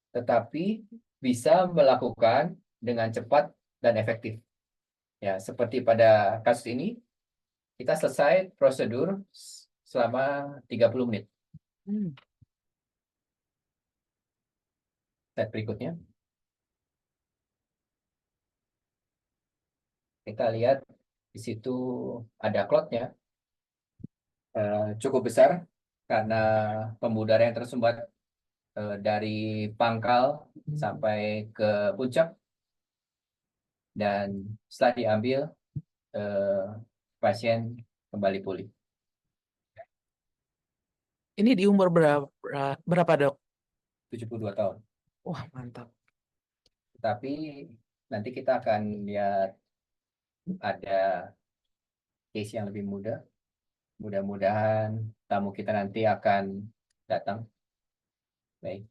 tetapi bisa melakukan dengan cepat dan efektif. Ya, seperti pada kasus ini, kita selesai prosedur selama 30 menit. Slide berikutnya. Kita lihat di situ ada klotnya, cukup besar karena pembuluh darah yang tersumbat dari pangkal sampai ke puncak, dan setelah diambil pasien kembali pulih. Ini di umur berapa, Dok? 72 tahun. Wah, mantap. Tapi nanti kita akan lihat ada case yang lebih muda. Mudah-mudahan tamu kita nanti akan datang. Baik.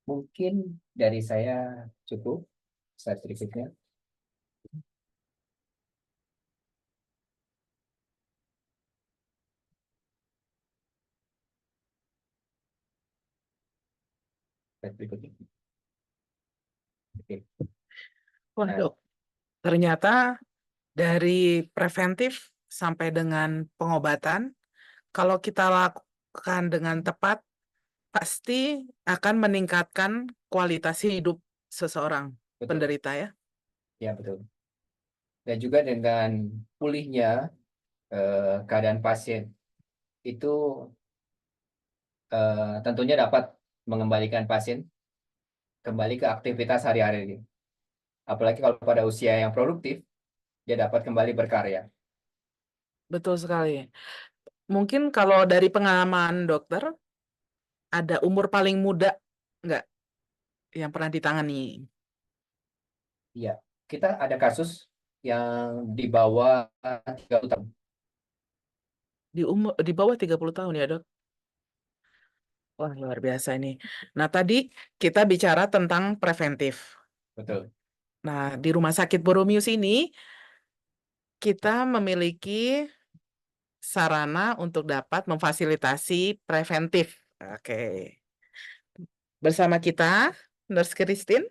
Mungkin dari saya cukup. Slide berikutnya. Slide berikutnya. Oke. Wah, Dok. Ternyata dari preventif sampai dengan pengobatan, kalau kita lakukan dengan tepat, pasti akan meningkatkan kualitas hidup seseorang Betul. penderita ya. Ya, betul. Dan juga dengan pulihnya keadaan pasien itu tentunya dapat mengembalikan pasien kembali ke aktivitas hari-hari. Apalagi kalau pada usia yang produktif, dia dapat kembali berkarya. Betul sekali. Mungkin kalau dari pengalaman dokter, ada umur paling muda nggak yang pernah ditangani? Iya, kita ada kasus yang di bawah 30 tahun. Di bawah 30 tahun ya, Dok? Wah, luar biasa ini. Nah, tadi kita bicara tentang preventif. Betul. Nah, di Rumah Sakit Boromius ini, kita memiliki sarana untuk dapat memfasilitasi preventif. Oke. Bersama kita Nurse Christine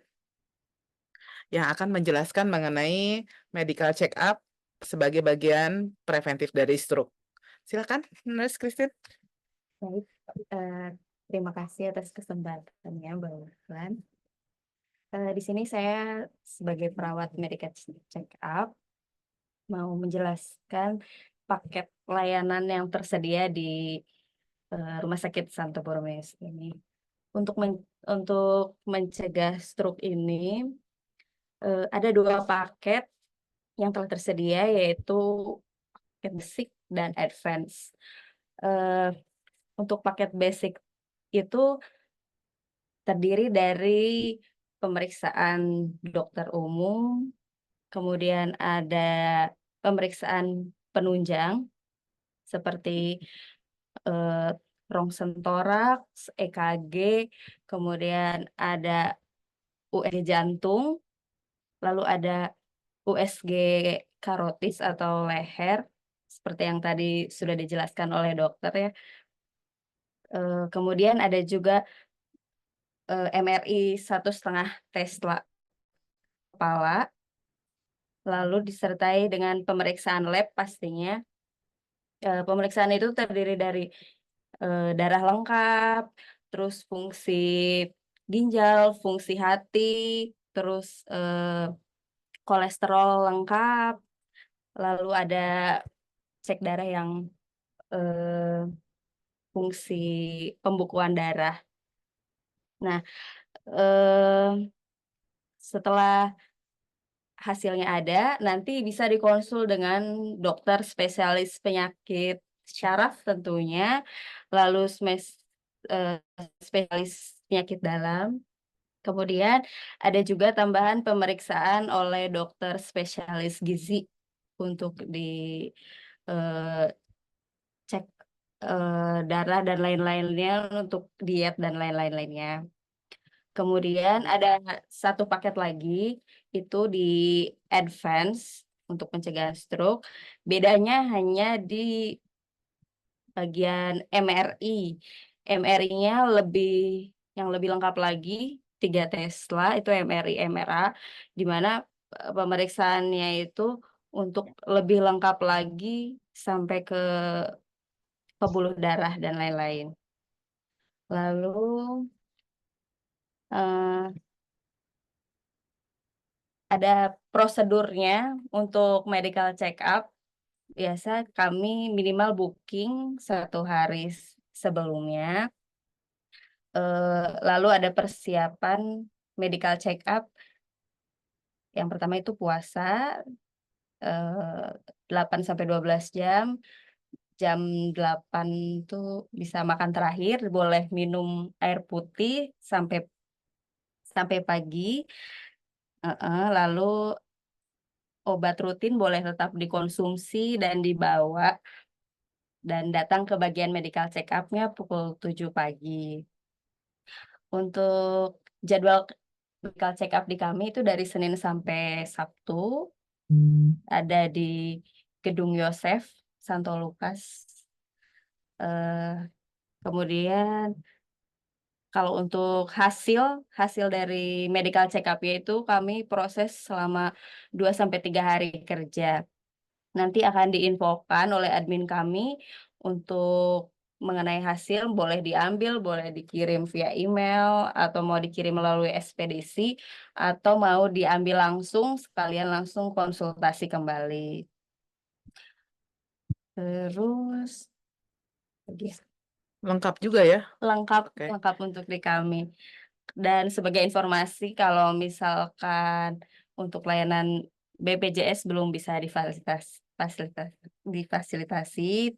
yang akan menjelaskan mengenai medical check up sebagai bagian preventif dari stroke. Silakan, Nurse Christine. Baik, terima kasih atas kesempatannya, Mbak Wulan. Di sini saya sebagai perawat medical check up mau menjelaskan paket layanan yang tersedia di Rumah Sakit Santo Borromeus ini. Untuk mencegah stroke ini ada 2 paket yang telah tersedia, yaitu paket basic dan advance. Untuk paket basic itu terdiri dari pemeriksaan dokter umum, kemudian ada pemeriksaan penunjang seperti rongsen toraks, EKG, kemudian ada USG jantung, lalu ada USG karotis atau leher, seperti yang tadi sudah dijelaskan oleh dokter ya. Kemudian ada juga MRI 1,5 Tesla kepala, lalu disertai dengan pemeriksaan lab pastinya. Pemeriksaan itu terdiri dari darah lengkap, terus fungsi ginjal, fungsi hati, terus kolesterol lengkap, lalu ada cek darah yang fungsi pembukuan darah. Nah, setelah hasilnya ada, nanti bisa dikonsul dengan dokter spesialis penyakit syaraf tentunya, lalu spesialis penyakit dalam. Kemudian ada juga tambahan pemeriksaan oleh dokter spesialis gizi untuk cek darah dan lain-lainnya, untuk diet dan lain-lainnya. Kemudian ada 1 paket lagi, itu di advance untuk pencegahan stroke. Bedanya hanya di bagian MRI. MRI-nya yang lebih lengkap lagi, 3 Tesla, itu MRI MRA, di mana pemeriksaannya itu untuk lebih lengkap lagi sampai ke pembuluh darah dan lain-lain. Lalu ada prosedurnya untuk medical check up. Biasa kami minimal booking 1 hari sebelumnya. Lalu ada persiapan medical check up. Yang pertama itu puasa 8-12 jam. Jam 8 itu bisa makan terakhir, boleh minum air putih sampai pagi. Lalu obat rutin boleh tetap dikonsumsi dan dibawa, dan datang ke bagian medical check up-nya pukul 7 pagi. Untuk jadwal medical check up di kami itu dari Senin sampai Sabtu, ada di Gedung Yosef, Santo Lukas. Kemudian kalau untuk hasil dari medical check up-nya itu kami proses selama 2-3 hari kerja. Nanti akan diinfokan oleh admin kami untuk mengenai hasil, boleh diambil, boleh dikirim via email, atau mau dikirim melalui ekspedisi, atau mau diambil langsung, sekalian langsung konsultasi kembali. Terus Lengkap juga ya. lengkap Oke. lengkap untuk di kami. Dan sebagai informasi, kalau misalkan untuk layanan BPJS belum bisa difasilitasi,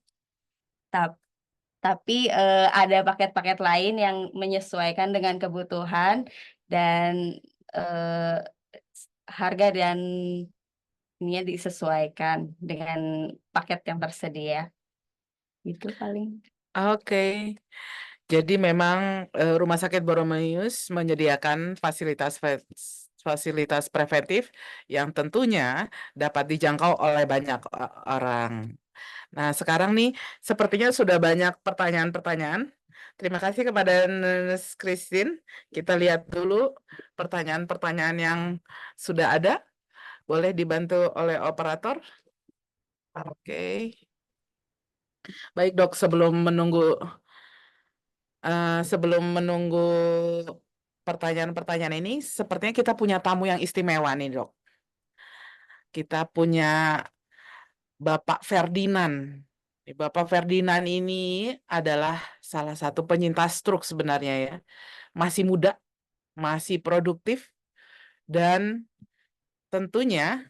tapi ada paket-paket lain yang menyesuaikan dengan kebutuhan, dan harga dan ininya disesuaikan dengan paket yang tersedia. Itu paling. Oke. Jadi memang Rumah Sakit Borromeus menyediakan fasilitas preventif yang tentunya dapat dijangkau oleh banyak orang. Nah, sekarang nih sepertinya sudah banyak pertanyaan-pertanyaan Terima kasih kepada Nurse Christine. Kita lihat dulu pertanyaan-pertanyaan yang sudah ada. Boleh dibantu oleh operator? Oke. Baik, Dok, sebelum menunggu pertanyaan-pertanyaan ini, sepertinya kita punya tamu yang istimewa nih, Dok. Kita punya Bapak Ferdinand. Bapak Ferdinand ini adalah salah satu penyintas stroke sebenarnya ya. Masih muda, masih produktif, dan tentunya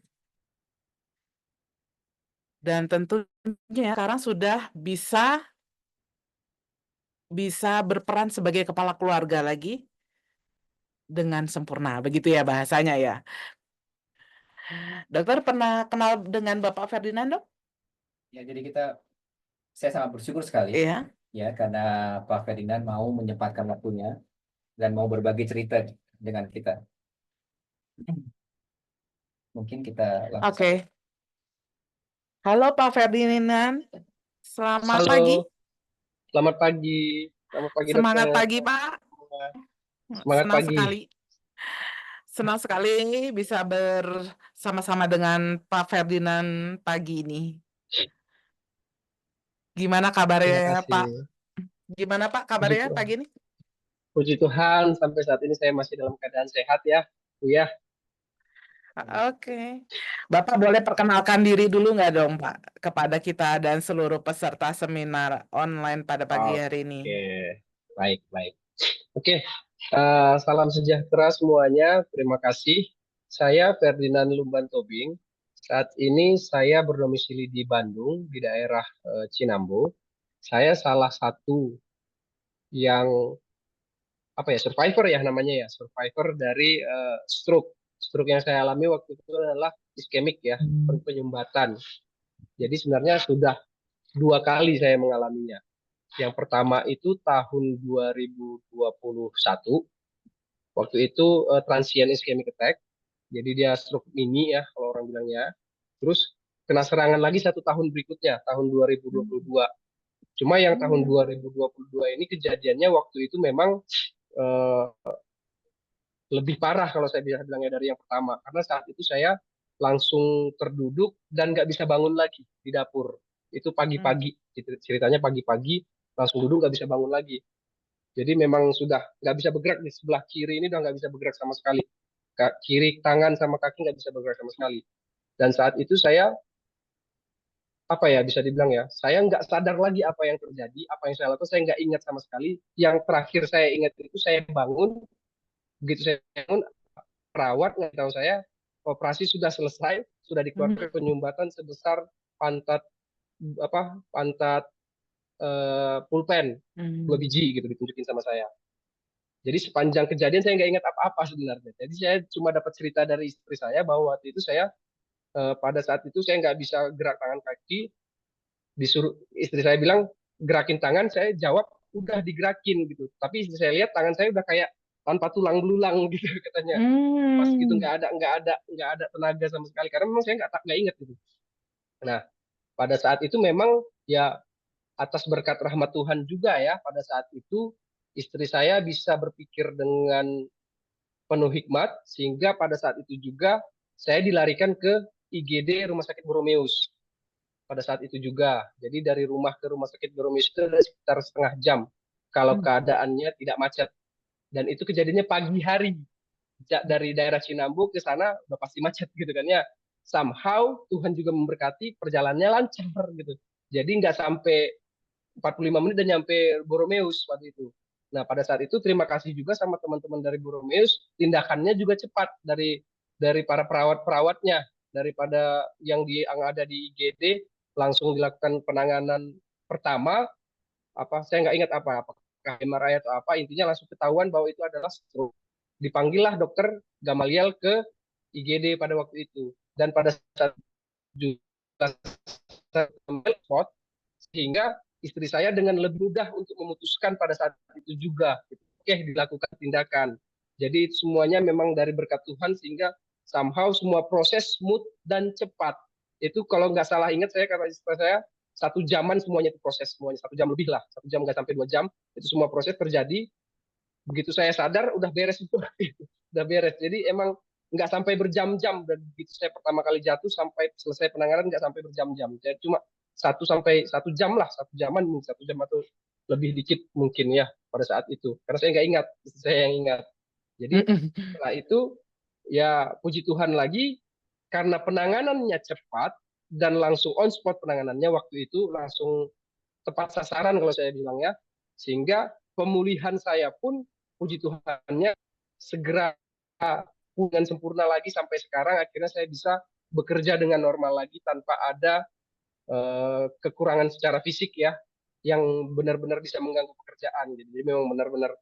sekarang sudah bisa berperan sebagai kepala keluarga lagi dengan sempurna. Begitu ya bahasanya ya. Dokter pernah kenal dengan Bapak Ferdinand, Dok? Ya, jadi saya sangat bersyukur sekali Iya. ya karena Pak Ferdinand mau menyempatkan waktunya dan mau berbagi cerita dengan kita. Mungkin kita langsung. Oke. Halo Pak Ferdinand. Selamat Halo, pagi. selamat pagi. Selamat pagi, Semangat dokter. pagi, Pak. Semangat Senang pagi. sekali. Senang sekali bisa bersama-sama dengan Pak Ferdinand pagi ini. Gimana Terima kabarnya, Pak? kasih. Gimana, Pak, Puji kabarnya Tuhan. pagi ini? Puji Tuhan, sampai saat ini saya masih dalam keadaan sehat ya, Bu ya. Oke. Bapak boleh perkenalkan diri dulu nggak dong, Pak, kepada kita dan seluruh peserta seminar online pada pagi hari ini? Oke, baik, baik. Oke, salam sejahtera semuanya. Terima kasih. Saya Ferdinand Lumban Tobing. Saat ini saya berdomisili di Bandung, di daerah Cinambo. Saya salah satu yang survivor ya namanya ya, survivor dari stroke. Stroke yang saya alami waktu itu adalah iskemik ya, penyumbatan. Jadi sebenarnya sudah 2 kali saya mengalaminya. Yang pertama itu tahun 2021, waktu itu transient ischemic attack. Jadi dia stroke mini ya kalau orang bilangnya. Terus kena serangan lagi 1 tahun berikutnya, tahun 2022. Cuma yang tahun 2022 ini kejadiannya waktu itu memang eh, lebih parah kalau saya bisa bilangnya dari yang pertama. Karena saat itu saya langsung terduduk dan nggak bisa bangun lagi di dapur. Itu pagi-pagi, ceritanya pagi-pagi langsung duduk nggak bisa bangun lagi. Jadi memang sudah nggak bisa bergerak di sebelah kiri ini udah nggak bisa bergerak sama sekali. Kiri tangan sama kaki nggak bisa bergerak sama sekali. Dan saat itu saya bisa dibilang ya, saya nggak sadar lagi apa yang terjadi, apa yang saya lakukan, saya nggak ingat sama sekali. Yang terakhir saya ingat itu saya bangun, begitu saya bangun, perawat nggak tahu saya operasi sudah selesai, sudah dikeluarkan penyumbatan sebesar pantat pantat pulpen 2 biji gitu ditunjukin sama saya. Jadi sepanjang kejadian saya nggak ingat apa-apa sebenarnya. Jadi saya cuma dapat cerita dari istri saya bahwa waktu itu saya pada saat itu saya nggak bisa gerak tangan kaki, disuruh istri saya bilang gerakin tangan, saya jawab udah digerakin gitu. Tapi istri saya lihat tangan saya udah kayak tanpa tulang belulang gitu katanya. Pas gitu nggak ada tenaga sama sekali karena memang saya nggak ingat gitu. Nah pada saat itu memang ya atas berkat rahmat Tuhan juga ya pada saat itu istri saya bisa berpikir dengan penuh hikmat sehingga pada saat itu juga saya dilarikan ke IGD Rumah Sakit Boromeus pada saat itu juga. Jadi dari rumah ke Rumah Sakit Boromeus itu ada sekitar setengah jam kalau keadaannya tidak macet. Dan itu kejadiannya pagi hari dari daerah Cinambu ke sana udah pasti macet gitu kan ya. Somehow Tuhan juga memberkati perjalanannya lancar gitu. Jadi nggak sampai 45 menit dan nyampe Boromeus waktu itu. Nah pada saat itu terima kasih juga sama teman-teman dari Boromeus, tindakannya juga cepat dari para perawat-perawatnya, daripada yang ada di IGD langsung dilakukan penanganan pertama. Saya nggak ingat apakah MRI atau apa, intinya langsung ketahuan bahwa itu adalah stroke. Dipanggillah dokter Gamaliel ke IGD pada waktu itu, dan pada saat juga sehingga istri saya dengan lebih mudah untuk memutuskan pada saat itu juga. Oke, dilakukan tindakan. Jadi semuanya memang dari berkat Tuhan sehingga somehow semua proses smooth dan cepat. Itu kalau nggak salah ingat saya kata istri 1 jaman semuanya itu proses, semuanya 1 jam lebih lah, 1 jam nggak sampai 2 jam, itu semua proses terjadi. Begitu saya sadar udah beres itu, udah beres. Jadi emang nggak sampai berjam-jam, dan begitu saya pertama kali jatuh sampai selesai penanganan nggak sampai berjam-jam. Jadi cuma 1 jam lah, 1 jaman, 1 jam atau lebih dikit mungkin ya pada saat itu. Karena saya nggak ingat, saya yang ingat. Jadi setelah itu ya puji Tuhan lagi, karena penanganannya cepat dan langsung on spot penanganannya waktu itu, langsung tepat sasaran kalau saya bilang ya, sehingga pemulihan saya pun puji Tuhannya segera dengan sempurna lagi sampai sekarang. Akhirnya saya bisa bekerja dengan normal lagi tanpa ada kekurangan secara fisik ya, yang benar-benar bisa mengganggu pekerjaan. Jadi memang benar-benar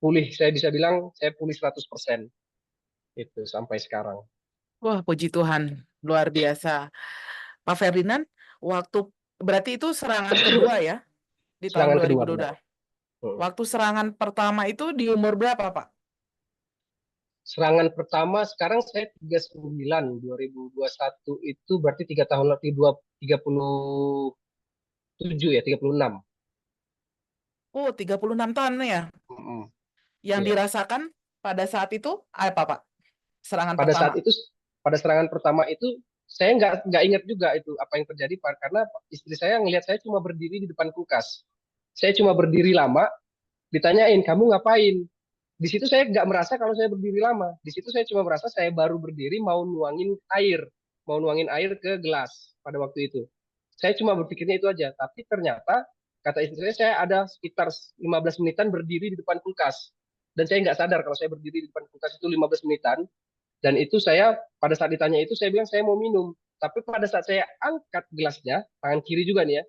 pulih, saya bisa bilang saya pulih 100% itu sampai sekarang. Wah, puji Tuhan, luar biasa. Pak Ferdinand, waktu berarti itu serangan kedua ya di tahun Serangan kedua, 2022. benar. Waktu serangan pertama itu di umur berapa, Pak? Serangan pertama sekarang saya 39, 2021 itu berarti 3 tahun lagi, 37 ya, 36. Oh, 36 tahun ya. Yang Iya. dirasakan pada saat itu apa, Pak? Serangan Pada pertama. saat itu, pada serangan pertama itu saya nggak ingat juga itu apa yang terjadi, karena istri saya ngelihat saya cuma berdiri di depan kulkas. Saya cuma berdiri lama, ditanyain kamu ngapain. Di situ saya nggak merasa kalau saya berdiri lama. Di situ saya cuma merasa saya baru berdiri mau nuangin air ke gelas pada waktu itu. Saya cuma berpikirnya itu aja. Tapi ternyata kata istri saya ada sekitar 15 menitan berdiri di depan kulkas. Dan saya nggak sadar kalau saya berdiri di depan kulkas itu 15 menitan. Dan itu saya pada saat ditanya itu saya bilang saya mau minum. Tapi pada saat saya angkat gelasnya, tangan kiri juga nih ya,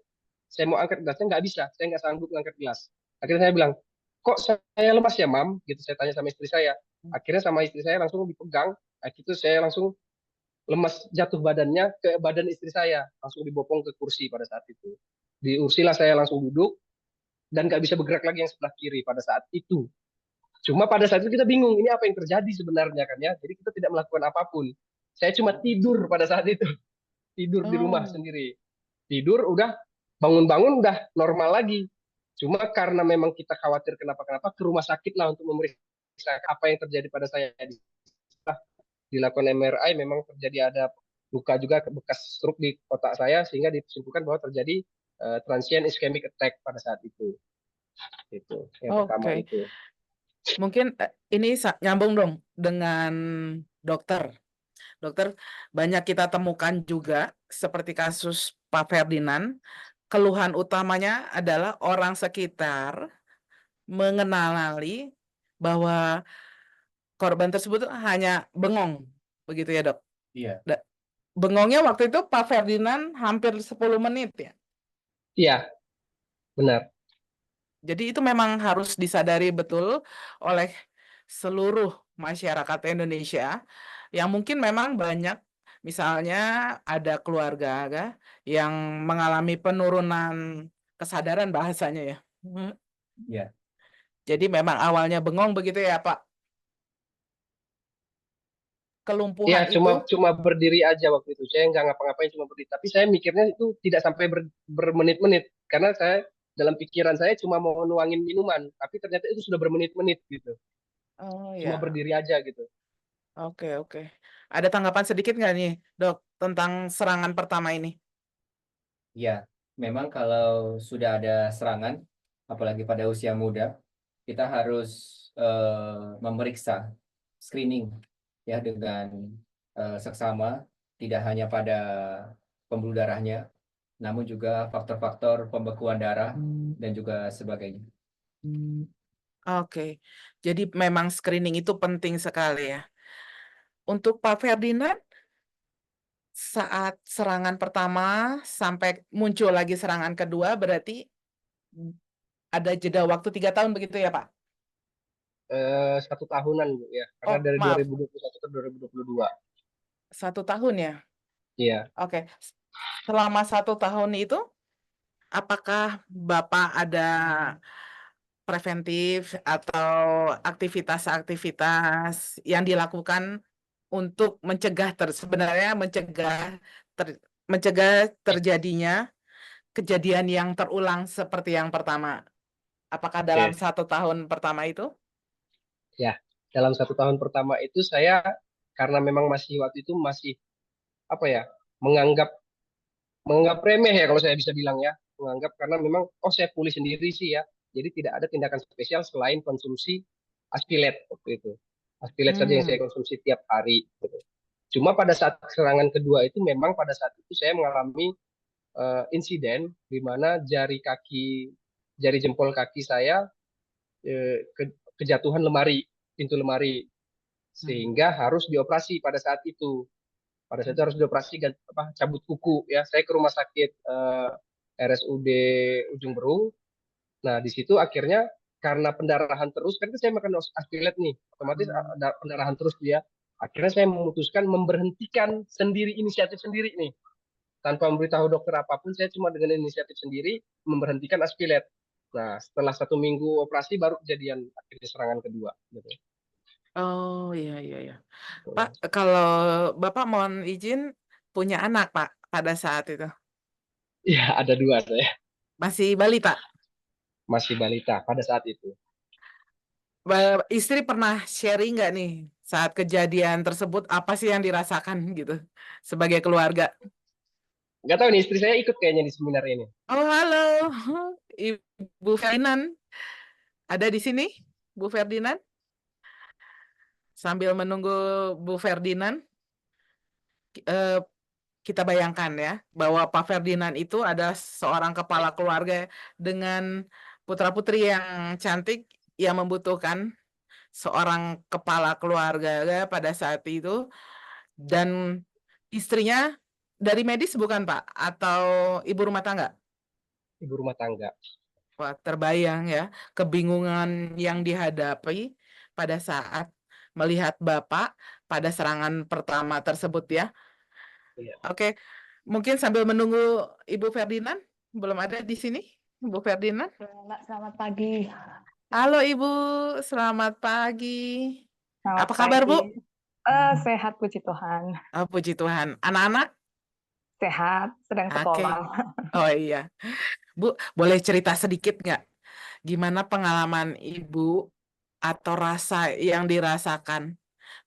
saya mau angkat gelasnya nggak bisa, saya nggak sanggup angkat gelas. Akhirnya saya bilang, kok saya lemas ya mam? Gitu saya tanya sama istri saya. Akhirnya sama istri saya langsung dipegang. Akhirnya saya langsung lemas, jatuh badannya ke badan istri saya, langsung dibopong ke kursi pada saat itu. Diursilah saya langsung duduk dan nggak bisa bergerak lagi yang sebelah kiri pada saat itu. Cuma pada saat itu kita bingung, ini apa yang terjadi sebenarnya kan ya. Jadi kita tidak melakukan apapun. Saya cuma tidur pada saat itu. Tidur di rumah sendiri. Tidur udah, bangun-bangun udah normal lagi. Cuma karena memang kita khawatir kenapa-kenapa, ke rumah sakit lah untuk memeriksa apa yang terjadi pada saya. Dilakukan MRI, memang terjadi ada luka juga, bekas stroke di otak saya, sehingga disimpulkan bahwa terjadi transient ischemic attack pada saat itu. Itu yang pertama itu. Mungkin ini nyambung dong dengan dokter. Dokter, banyak kita temukan juga seperti kasus Pak Ferdinand, keluhan utamanya adalah orang sekitar mengenali bahwa korban tersebut hanya bengong, begitu ya dok? Iya. Bengongnya waktu itu Pak Ferdinand hampir 10 menit ya? Iya, benar. Jadi itu memang harus disadari betul oleh seluruh masyarakat Indonesia yang mungkin memang banyak, misalnya ada keluarga yang mengalami penurunan kesadaran bahasanya ya. Iya. Jadi memang awalnya bengong begitu ya Pak? Kelumpuhan Iya, itu. cuma berdiri aja waktu itu. Saya nggak ngapa-ngapain, cuma berdiri. Tapi saya mikirnya itu tidak sampai bermenit-menit, karena saya dalam pikiran saya cuma mau nuangin minuman, tapi ternyata itu sudah bermenit-menit gitu. Oh Cuma ya. berdiri aja gitu. Oke. Ada tanggapan sedikit nggak nih dok tentang serangan pertama ini? Ya, memang kalau sudah ada serangan, apalagi pada usia muda, kita harus memeriksa screening ya dengan seksama, tidak hanya pada pembuluh darahnya, namun juga faktor-faktor pembekuan darah dan juga sebagainya. Oke, jadi memang screening itu penting sekali ya. Untuk Pak Ferdinand, saat serangan pertama sampai muncul lagi serangan kedua, berarti ada jeda waktu 3 tahun begitu ya Pak? 1 tahunan Bu ya, karena Oh, dari maaf, 2021 ke 2022. 1 tahun ya? Iya. Oke, selama 1 tahun itu, apakah Bapak ada preventif atau aktivitas-aktivitas yang dilakukan untuk mencegah sebenarnya mencegah terjadinya kejadian yang terulang seperti yang pertama? Apakah dalam Oke, 1 tahun pertama itu? ya. Dalam 1 tahun pertama itu saya karena memang masih waktu itu masih apa ya menganggap menganggap remeh ya kalau saya bisa bilang ya, menganggap karena memang oh saya pulih sendiri sih ya. Jadi tidak ada tindakan spesial selain konsumsi aspilet waktu itu. Aspilet saja yang saya Hmm. konsumsi tiap hari. Gitu. Cuma pada saat serangan kedua itu memang pada saat itu saya mengalami insiden di mana jari jempol kaki saya kejatuhan pintu lemari, Hmm. sehingga harus dioperasi pada saat itu. Pada saat itu harus dioperasi cabut kuku ya. Saya ke rumah sakit RSUD Ujung Berung. Nah, di situ akhirnya karena pendarahan terus, kan saya makan aspilet nih, otomatis Hmm. ada pendarahan terus dia. Akhirnya saya memutuskan memberhentikan sendiri, inisiatif sendiri nih. Tanpa memberitahu dokter apapun, saya cuma dengan inisiatif sendiri memberhentikan aspilet. Nah, setelah 1 minggu operasi baru kejadian akhirnya serangan kedua. Gitu. Oh, iya, iya, iya. Pak, kalau Bapak mohon izin punya anak, Pak, pada saat itu. Iya, ada 2 saya. Masih balita. Masih balita pada saat itu. Istri pernah sharing nggak nih saat kejadian tersebut apa sih yang dirasakan gitu sebagai keluarga? Nggak tahu nih, istri saya ikut kayaknya di seminar ini. Oh, halo. Ibu Ferdinand ada di sini? Bu Ferdinand? Sambil menunggu Bu Ferdinand, eh, kita bayangkan ya bahwa Pak Ferdinand itu adalah seorang kepala keluarga dengan putra-putri yang cantik yang membutuhkan seorang kepala keluarga pada saat itu, dan istrinya dari medis bukan Pak? Atau ibu rumah tangga? Ibu rumah tangga. Wah, terbayang ya kebingungan yang dihadapi pada saat melihat Bapak pada serangan pertama tersebut ya. Iya. Oke, mungkin sambil menunggu Ibu Ferdinand, belum ada di sini, Ibu Ferdinand. Mbak, selamat pagi. Halo Ibu, selamat pagi. Selamat Apa kabar Bu? pagi. Sehat, puji Tuhan. Oh, puji Tuhan. Anak-anak? Sehat, sedang Oke. sekolah. Oh iya. Bu, boleh cerita sedikit nggak? Gimana pengalaman Ibu atau rasa yang dirasakan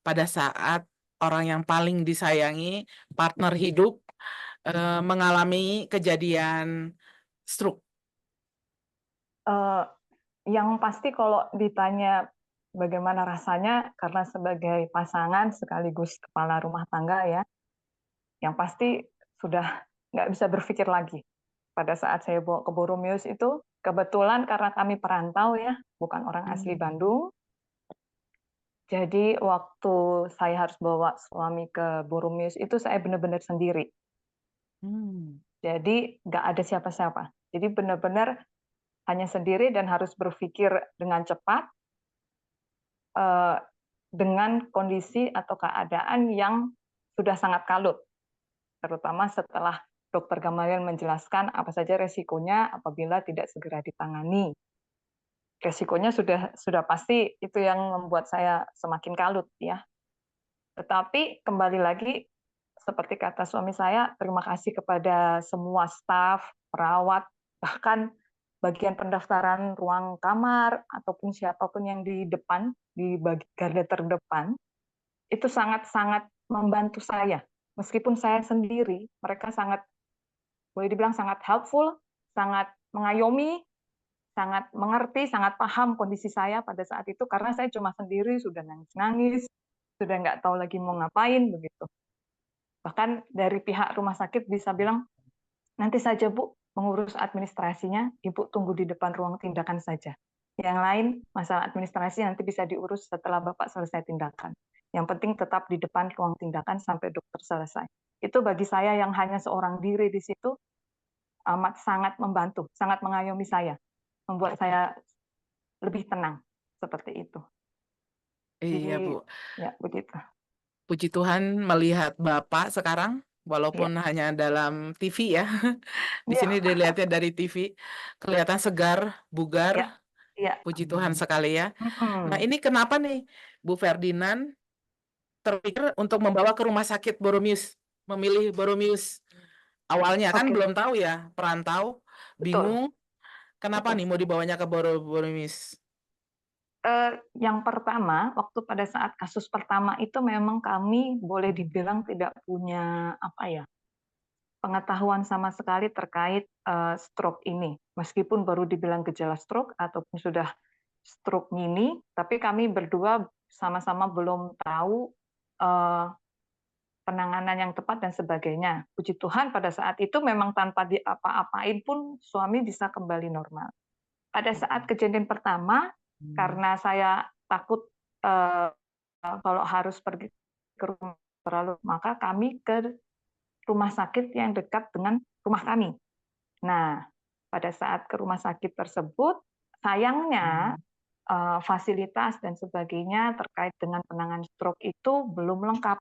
pada saat orang yang paling disayangi, partner hidup, mengalami kejadian stroke? Eh, yang pasti kalau ditanya bagaimana rasanya, karena sebagai pasangan sekaligus kepala rumah tangga ya, yang pasti sudah nggak bisa berpikir lagi. Pada saat saya bawa ke Boromius itu, kebetulan karena kami perantau ya, bukan orang asli Bandung, jadi waktu saya harus bawa suami ke Boromius itu saya benar-benar sendiri. Hmm. Jadi nggak ada siapa-siapa. Jadi benar-benar hanya sendiri dan harus berpikir dengan cepat dengan kondisi atau keadaan yang sudah sangat kalut, terutama setelah Dr. Gamaliel menjelaskan apa saja resikonya apabila tidak segera ditangani. Resikonya sudah pasti, itu yang membuat saya semakin kalut ya. Tetapi kembali lagi seperti kata suami saya, terima kasih kepada semua staf, perawat, bahkan bagian pendaftaran ruang kamar ataupun siapapun yang di depan, di garda terdepan, itu sangat-sangat membantu saya. Meskipun saya sendiri, mereka sangat, boleh dibilang sangat helpful, sangat mengayomi, sangat mengerti, sangat paham kondisi saya pada saat itu, karena saya cuma sendiri, sudah nangis-nangis, sudah nggak tahu lagi mau ngapain, begitu. Bahkan dari pihak rumah sakit bisa bilang, nanti saja Bu, mengurus administrasinya, Ibu tunggu di depan ruang tindakan saja. Yang lain, masalah administrasi nanti bisa diurus setelah Bapak selesai tindakan. Yang penting tetap di depan ruang tindakan sampai dokter selesai. Itu bagi saya yang hanya seorang diri di situ, amat sangat membantu, sangat mengayomi saya, membuat saya lebih tenang, seperti itu. Iya Jadi, Bu, ya begitu. puji Tuhan melihat Bapak sekarang, walaupun Ya, hanya dalam TV ya. Di ya, sini dilihatnya dari TV, kelihatan segar, ya, bugar. ya. Puji Tuhan sekali ya. Nah, Mm-mm. ini kenapa nih Bu Ferdinand terpikir untuk membawa ke rumah sakit Boromius, memilih Boromius Awalnya kan Oke, belum tahu ya, perantau, betul, bingung, kenapa betul. nih mau dibawanya ke Borobudur? Yang pertama, waktu pada saat kasus pertama itu memang kami boleh dibilang tidak punya apa ya, pengetahuan sama sekali terkait stroke ini. Meskipun baru dibilang gejala stroke ataupun sudah stroke mini, tapi kami berdua sama-sama belum tahu eh, penanganan yang tepat dan sebagainya. Puji Tuhan pada saat itu memang tanpa diapa-apain pun suami bisa kembali normal. Pada saat kejadian pertama, karena saya takut kalau harus pergi ke rumah terlalu, maka kami ke rumah sakit yang dekat dengan rumah kami. Nah, pada saat ke rumah sakit tersebut, sayangnya fasilitas dan sebagainya terkait dengan penanganan stroke itu belum lengkap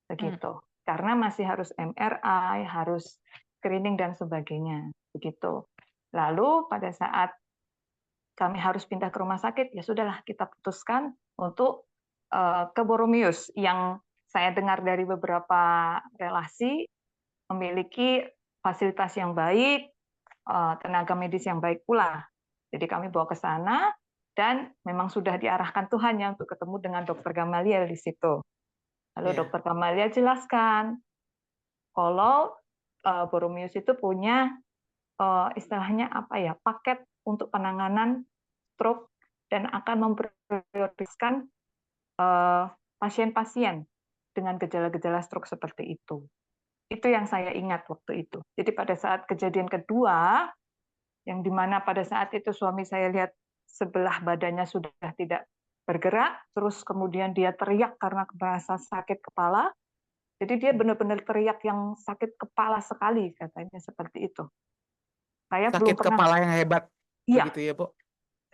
begitu. Karena masih harus MRI, harus screening dan sebagainya begitu. Lalu pada saat kami harus pindah ke rumah sakit, ya sudahlah kita putuskan untuk ke Boromius yang saya dengar dari beberapa relasi memiliki fasilitas yang baik, tenaga medis yang baik pula. Jadi kami bawa ke sana dan memang sudah diarahkan Tuhan ya untuk ketemu dengan Dokter Gamaliel di situ. Lalu Ya. Dokter Gamaliel jelaskan kalau Boromius itu punya istilahnya apa ya, paket untuk penanganan stroke dan akan memprioritaskan pasien-pasien dengan gejala-gejala stroke seperti itu. Itu yang saya ingat waktu itu. Jadi pada saat kejadian kedua, yang dimana pada saat itu suami saya lihat sebelah badannya sudah tidak bergerak, terus kemudian dia teriak karena merasa sakit kepala. Jadi dia benar-benar teriak yang sakit kepala sekali, katanya seperti itu. Saya belum Sakit pernah, kepala yang hebat, iya, begitu ya, Bu?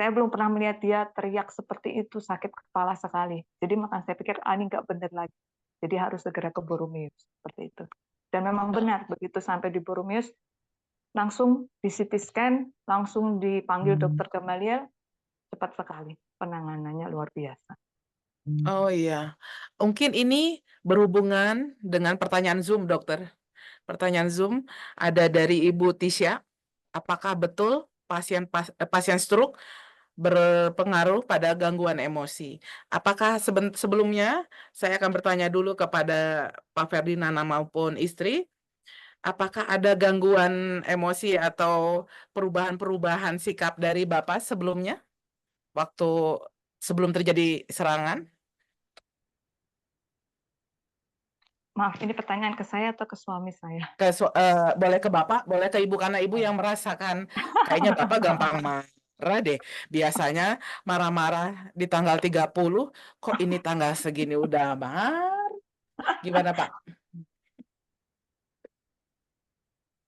saya belum pernah melihat dia teriak seperti itu, sakit kepala sekali. Jadi makanya saya pikir, ini nggak benar lagi. Jadi harus segera ke Boromius, seperti itu. Dan memang benar, begitu sampai di Boromius, langsung di CT scan, langsung dipanggil Dokter Gamaliel, cepat sekali. Penanganannya luar biasa. Oh iya, mungkin ini berhubungan dengan pertanyaan Zoom, dokter. Pertanyaan Zoom ada dari Ibu Tisha. Apakah betul pasien stroke berpengaruh pada gangguan emosi? Apakah sebelumnya saya akan bertanya dulu kepada Pak Ferdinand maupun istri, apakah ada gangguan emosi atau perubahan-perubahan sikap dari Bapak sebelumnya, waktu sebelum terjadi serangan? Maaf, ini pertanyaan ke saya atau ke suami saya? Boleh ke Bapak, boleh ke Ibu, karena Ibu yang merasakan. Kayaknya Bapak gampang marah deh. Biasanya marah-marah di tanggal 30, kok ini tanggal segini udah marah. Gimana Pak?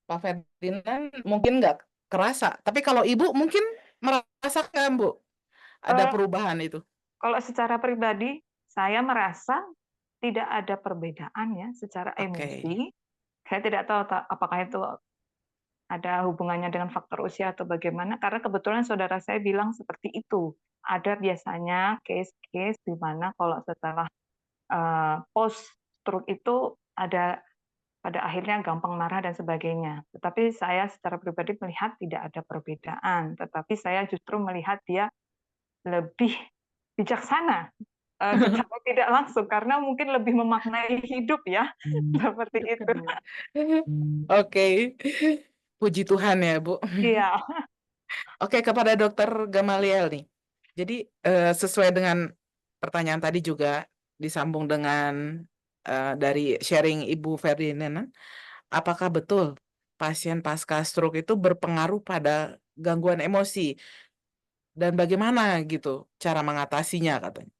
Pak Ferdinand mungkin nggak kerasa, tapi kalau Ibu mungkin merasakan, Bu, ada Eh, perubahan itu. Kalau secara pribadi, saya merasa tidak ada perbedaan ya secara Oke. emosi. Saya tidak tahu apakah itu ada hubungannya dengan faktor usia atau bagaimana, karena kebetulan saudara saya bilang seperti itu. Ada biasanya case-case di mana kalau setelah post stroke itu ada pada akhirnya gampang marah dan sebagainya. Tetapi saya secara pribadi melihat tidak ada perbedaan, tetapi saya justru melihat dia lebih bijaksana secara tidak langsung karena mungkin lebih memaknai hidup ya, seperti itu. Oke. Puji Tuhan ya, Bu. Iya. Oke, kepada Dokter Gamaliel nih. Jadi sesuai dengan pertanyaan tadi juga disambung dengan dari sharing Ibu Ferdinand, apakah betul pasien pasca stroke itu berpengaruh pada gangguan emosi dan bagaimana gitu cara mengatasinya katanya?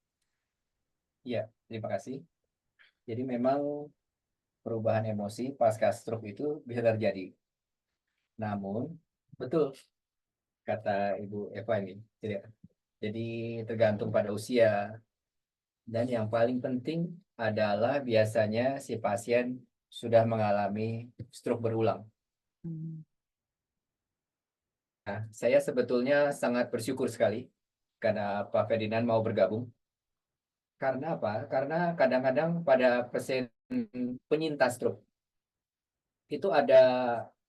Ya, terima kasih. Jadi memang perubahan emosi pasca stroke itu bisa terjadi. Namun, betul kata Ibu Eva ini, jadi tergantung pada usia. Dan yang paling penting adalah biasanya si pasien sudah mengalami stroke berulang. Nah, saya sebetulnya sangat bersyukur sekali karena Pak Ferdinand mau bergabung. Karena apa? Karena kadang-kadang pada pasien penyintas stroke itu ada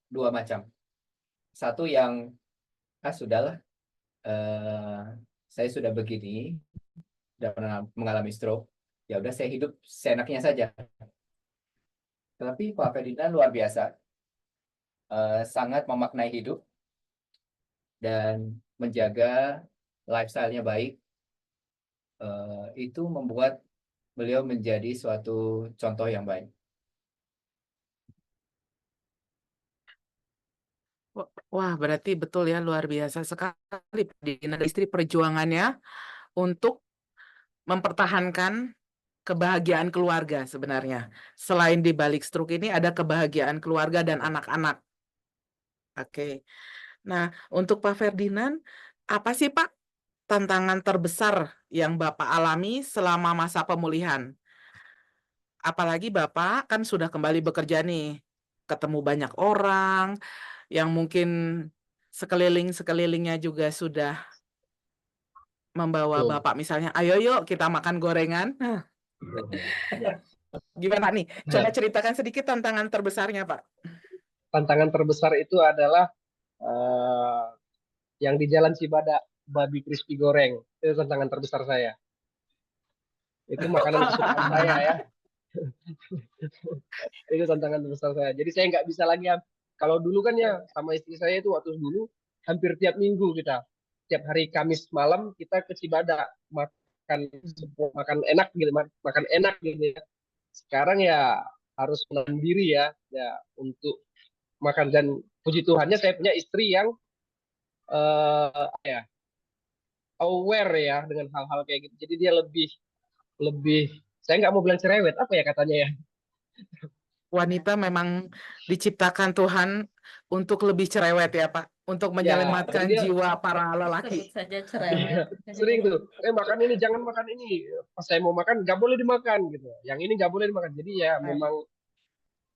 dua macam. Satu yang sudahlah, saya sudah begini, sudah pernah mengalami stroke, ya udah saya hidup seenaknya saja. Tapi Pak Ferdinand luar biasa, sangat memaknai hidup dan menjaga lifestyle-nya baik. Itu membuat beliau menjadi suatu contoh yang baik. Wah, berarti betul ya, luar biasa sekali Pak Dina dan istri perjuangannya untuk mempertahankan kebahagiaan keluarga sebenarnya. Selain di balik stroke ini ada kebahagiaan keluarga dan anak-anak. Oke. Nah, untuk Pak Ferdinand, apa sih Pak tantangan terbesar yang Bapak alami selama masa pemulihan? Apalagi Bapak kan sudah kembali bekerja nih, ketemu banyak orang, yang mungkin sekeliling-sekelilingnya juga sudah membawa Betul. Bapak misalnya, ayo yuk kita makan gorengan. Gimana nih? Coba ceritakan sedikit tantangan terbesarnya, Pak. Tantangan terbesar itu adalah yang di Jalan Cibadak, babi crispy goreng. Itu tantangan terbesar saya. Itu makanan kesukaan saya ya. Itu tantangan terbesar saya. Jadi saya nggak bisa lagi, kalau dulu kan ya sama istri saya itu waktu dulu hampir tiap minggu kita, tiap hari Kamis malam kita ke Cibadak makan enak gitu, makan enak gitu ya. Sekarang ya harus menahan diri ya untuk makan, dan puji Tuhannya saya punya istri yang ya aware ya dengan hal-hal kayak gitu. Jadi dia lebih lebih saya nggak mau bilang cerewet, apa ya katanya ya. Wanita memang diciptakan Tuhan untuk lebih cerewet ya, Pak. Untuk Ya, menyelamatkan jadi dia jiwa para Sebut lelaki. saja cerewet. sering tuh, makan ini, jangan makan ini. Pas saya mau makan, nggak boleh dimakan gitu. Yang ini nggak boleh dimakan. Jadi ya memang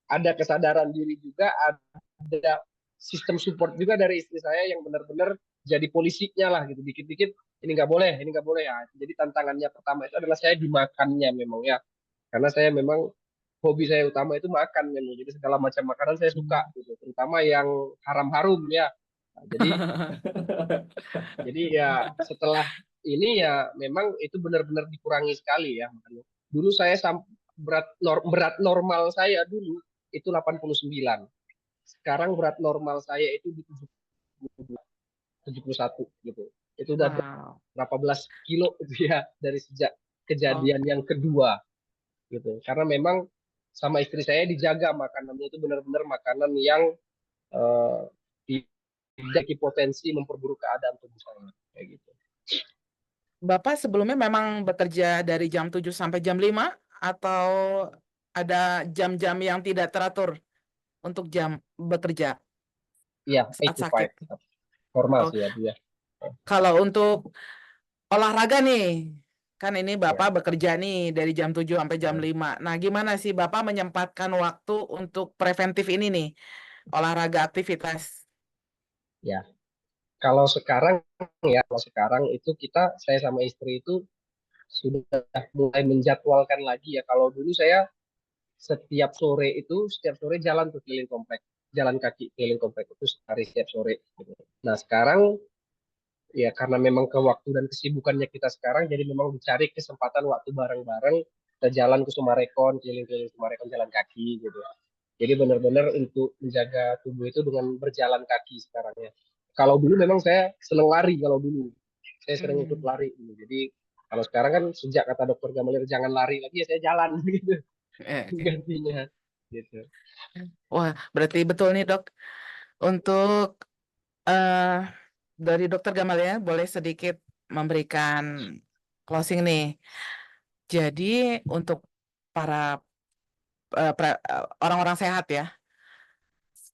ada kesadaran diri juga, ada sistem support juga dari istri saya yang benar-benar jadi polisinya lah gitu. Dikit-dikit ini nggak boleh, ini nggak boleh ya. Jadi tantangannya pertama itu adalah saya dimakannya memang ya. Karena saya memang hobi saya utama itu makan memang. Jadi segala macam makanan saya suka gitu. Terutama yang haram-harum ya. Nah, jadi ya setelah ini ya memang itu benar-benar dikurangi sekali ya. Makanya dulu saya berat normal saya dulu itu 89. Sekarang berat normal saya itu di 71 gitu. Itu udah Wow. berapa belas kilo gitu ya dari sejak Oh, kejadian yang kedua gitu. Karena memang sama istri saya dijaga makanannya itu benar-benar makanan yang eh, tidak potensi memperburuk keadaan tubuh saya kayak gitu. Bapak sebelumnya memang bekerja dari jam 7 sampai jam 5 atau ada jam-jam yang tidak teratur untuk jam bekerja Iya, saat 8 to sakit? 5 formal Oh, sih ya dia. kalau untuk olahraga nih, kan ini Ya. Bapak bekerja nih dari jam 7 sampai jam 5. Nah, gimana sih Bapak menyempatkan waktu untuk preventif ini nih, olahraga aktivitas? Ya, kalau sekarang itu saya sama istri itu sudah mulai menjadwalkan lagi ya. Kalau dulu saya setiap sore jalan tuh keliling komplek, jalan kaki keliling komplek itu sehari setiap sore gitu. Nah sekarang ya karena memang ke waktu dan kesibukannya kita sekarang, jadi memang dicari kesempatan waktu bareng-bareng kita jalan ke Sumarekon, keliling-keliling Sumarekon jalan kaki gitu. Jadi benar-benar untuk menjaga tubuh itu dengan berjalan kaki sekarang ya. Kalau dulu memang saya senang lari, kalau dulu saya sering ikut lari dulu. Jadi kalau sekarang kan sejak kata dokter Gamalir jangan lari lagi, ya saya jalan gitu gantinya gitu. Wah, berarti betul nih dok. Untuk eh dari dokter Gamal ya, boleh sedikit memberikan closing nih. Jadi untuk para orang-orang sehat ya,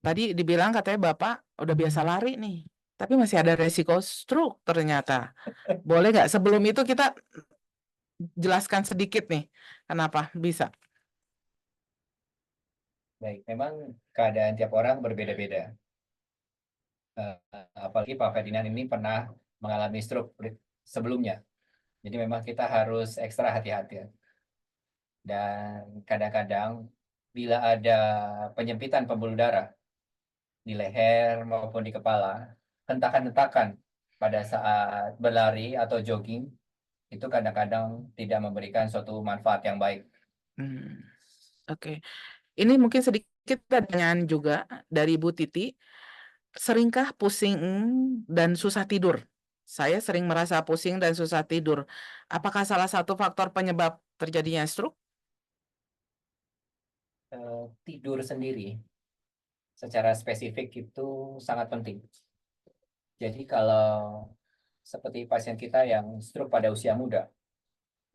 tadi dibilang katanya Bapak udah biasa lari nih, tapi masih ada resiko stroke ternyata. Boleh nggak sebelum itu kita jelaskan sedikit nih, kenapa bisa? Baik, memang keadaan tiap orang berbeda-beda. Apalagi Pak Ferdinand ini pernah mengalami stroke sebelumnya. Jadi memang kita harus ekstra hati-hati. Dan kadang-kadang bila ada penyempitan pembuluh darah di leher maupun di kepala, hentakan-hentakan pada saat berlari atau jogging itu kadang-kadang tidak memberikan suatu manfaat yang baik. Oke. Ini mungkin sedikit pertanyaan juga dari Bu Titi. Seringkah pusing dan susah tidur? Saya sering merasa pusing dan susah tidur. Apakah salah satu faktor penyebab terjadinya stroke? Tidur sendiri secara spesifik itu sangat penting. Jadi kalau seperti pasien kita yang stroke pada usia muda,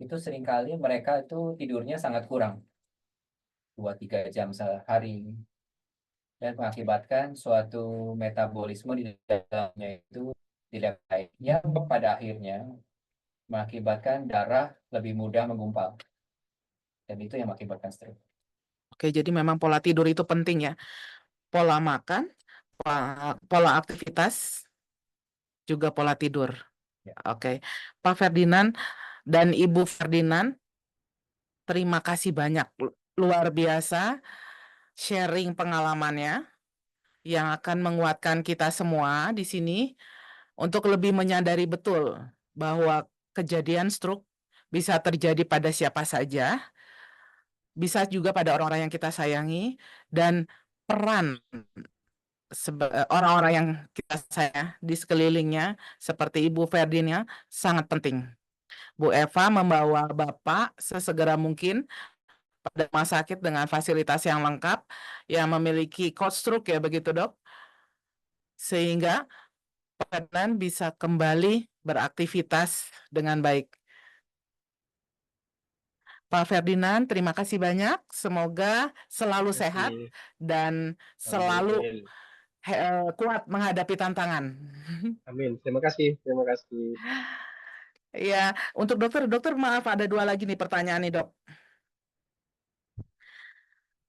itu seringkali mereka itu tidurnya sangat kurang, 2-3 jam sehari, dan mengakibatkan suatu metabolisme di dalamnya itu tidak baik, yang pada akhirnya mengakibatkan darah lebih mudah menggumpal, dan itu yang mengakibatkan stroke. Oke, jadi memang pola tidur itu penting ya. Pola makan, pola aktivitas, juga pola tidur. Ya. Oke, Pak Ferdinand dan Ibu Ferdinand, terima kasih banyak. Luar biasa sharing pengalamannya yang akan menguatkan kita semua di sini untuk lebih menyadari betul bahwa kejadian stroke bisa terjadi pada siapa saja, bisa juga pada orang-orang yang kita sayangi, dan peran orang-orang yang kita sayang di sekelilingnya seperti Ibu Ferdinand sangat penting. Bu Eva membawa Bapak sesegera mungkin pada rumah sakit dengan fasilitas yang lengkap, yang memiliki cold stroke ya begitu dok, sehingga Pak Ferdinand bisa kembali beraktivitas dengan baik. Pak Ferdinand, terima kasih banyak. Semoga selalu sehat dan selalu kuat menghadapi tantangan. Amin. Terima kasih. Terima kasih. Ya, untuk dokter maaf ada 2 lagi nih pertanyaan nih dok.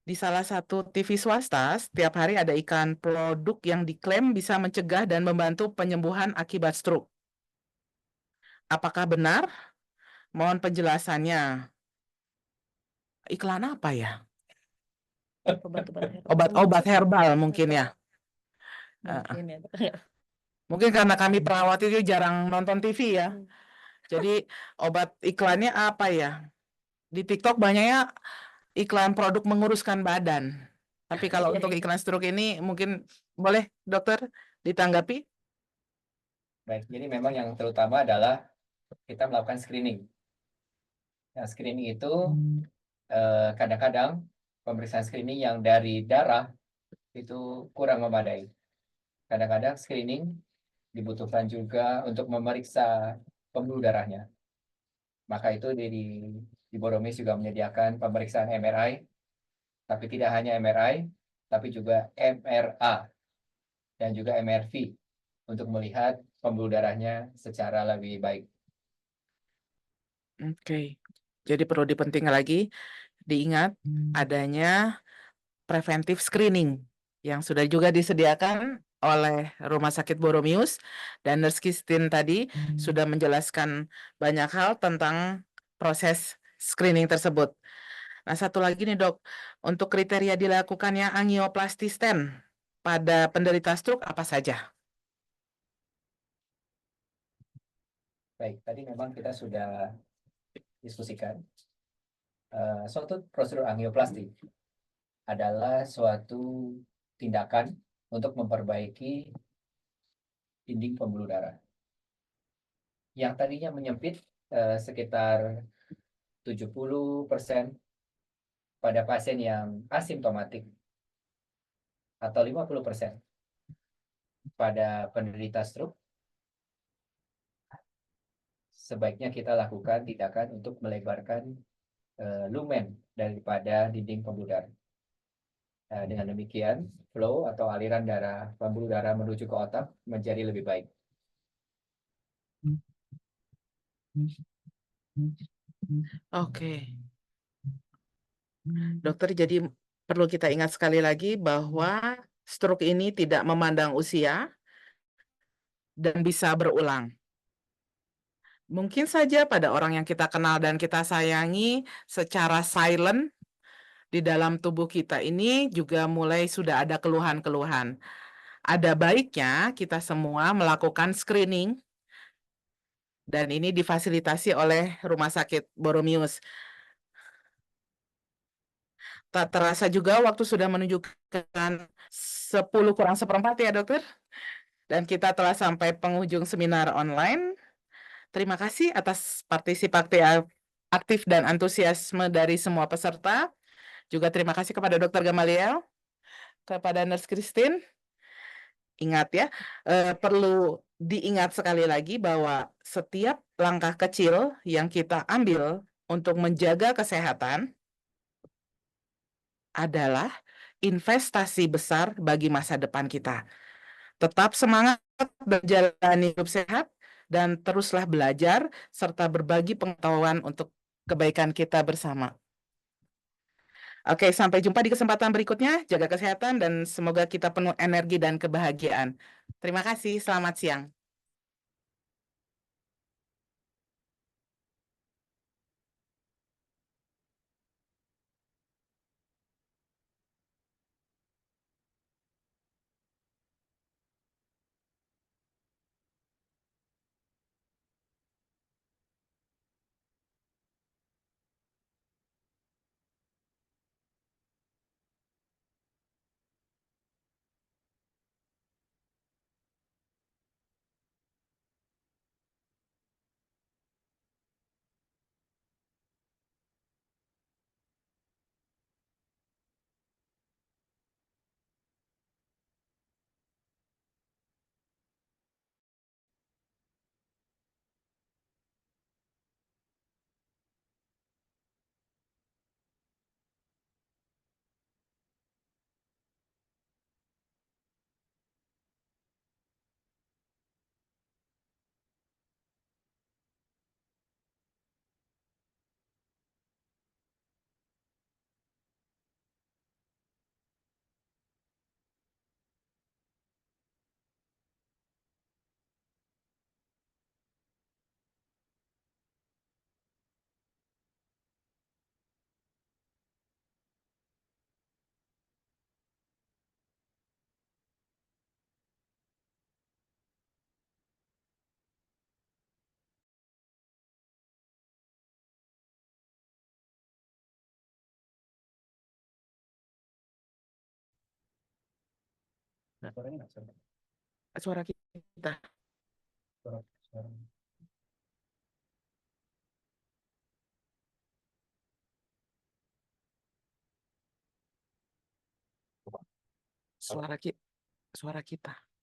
Di salah satu TV swasta, setiap hari ada iklan produk yang diklaim bisa mencegah dan membantu penyembuhan akibat stroke. Apakah benar? Mohon penjelasannya. Iklan apa ya? Obat-obat herbal mungkin ya. Mungkin ya. Mungkin karena kami perawat itu jarang nonton TV ya. Jadi obat iklannya apa ya? Di TikTok banyaknya iklan produk menguruskan badan. Tapi kalau untuk iklan stroke ini mungkin boleh dokter ditanggapi? Baik, jadi memang yang terutama adalah kita melakukan screening. Nah, screening itu kadang-kadang pemeriksaan screening yang dari darah itu kurang memadai. Kadang-kadang screening dibutuhkan juga untuk memeriksa pembuluh darahnya. Maka itu di Boromis juga menyediakan pemeriksaan MRI, tapi tidak hanya MRI, tapi juga MRA dan juga MRV untuk melihat pembuluh darahnya secara lebih baik. Oke. Jadi perlu dipenting lagi diingat adanya preventive screening yang sudah juga disediakan oleh Rumah Sakit Boromius, dan Nurse Christine tadi sudah menjelaskan banyak hal tentang proses screening tersebut. Nah, satu lagi nih dok, untuk kriteria dilakukannya angioplasti stent pada penderita stroke apa saja? Baik, tadi memang kita sudah diskusikan. Suatu prosedur angioplasti adalah suatu tindakan untuk memperbaiki dinding pembuluh darah yang tadinya menyempit sekitar 70% pada pasien yang asimptomatik atau 50% pada penderita stroke. Sebaiknya kita lakukan tindakan untuk melebarkan lumen daripada dinding pembuluh darah. Dengan demikian, flow atau aliran darah pembuluh darah menuju ke otak menjadi lebih baik. Oke. Dokter, jadi perlu kita ingat sekali lagi bahwa stroke ini tidak memandang usia dan bisa berulang. Mungkin saja pada orang yang kita kenal dan kita sayangi secara silent di dalam tubuh kita ini juga mulai sudah ada keluhan-keluhan. Ada baiknya kita semua melakukan screening, dan ini difasilitasi oleh Rumah Sakit Boromius. Tak terasa juga waktu sudah menunjukkan 10 kurang seperempat ya dokter. Dan kita telah sampai penghujung seminar online. Terima kasih atas partisipasi aktif dan antusiasme dari semua peserta. Juga terima kasih kepada Dr. Gamaliel, kepada Nurse Christine. Ingat ya, perlu diingat sekali lagi bahwa setiap langkah kecil yang kita ambil untuk menjaga kesehatan adalah investasi besar bagi masa depan kita. Tetap semangat menjalani hidup sehat dan teruslah belajar serta berbagi pengetahuan untuk kebaikan kita bersama. Oke, sampai jumpa di kesempatan berikutnya. Jaga kesehatan dan semoga kita penuh energi dan kebahagiaan. Terima kasih, selamat siang. Suara kita. Suara kita.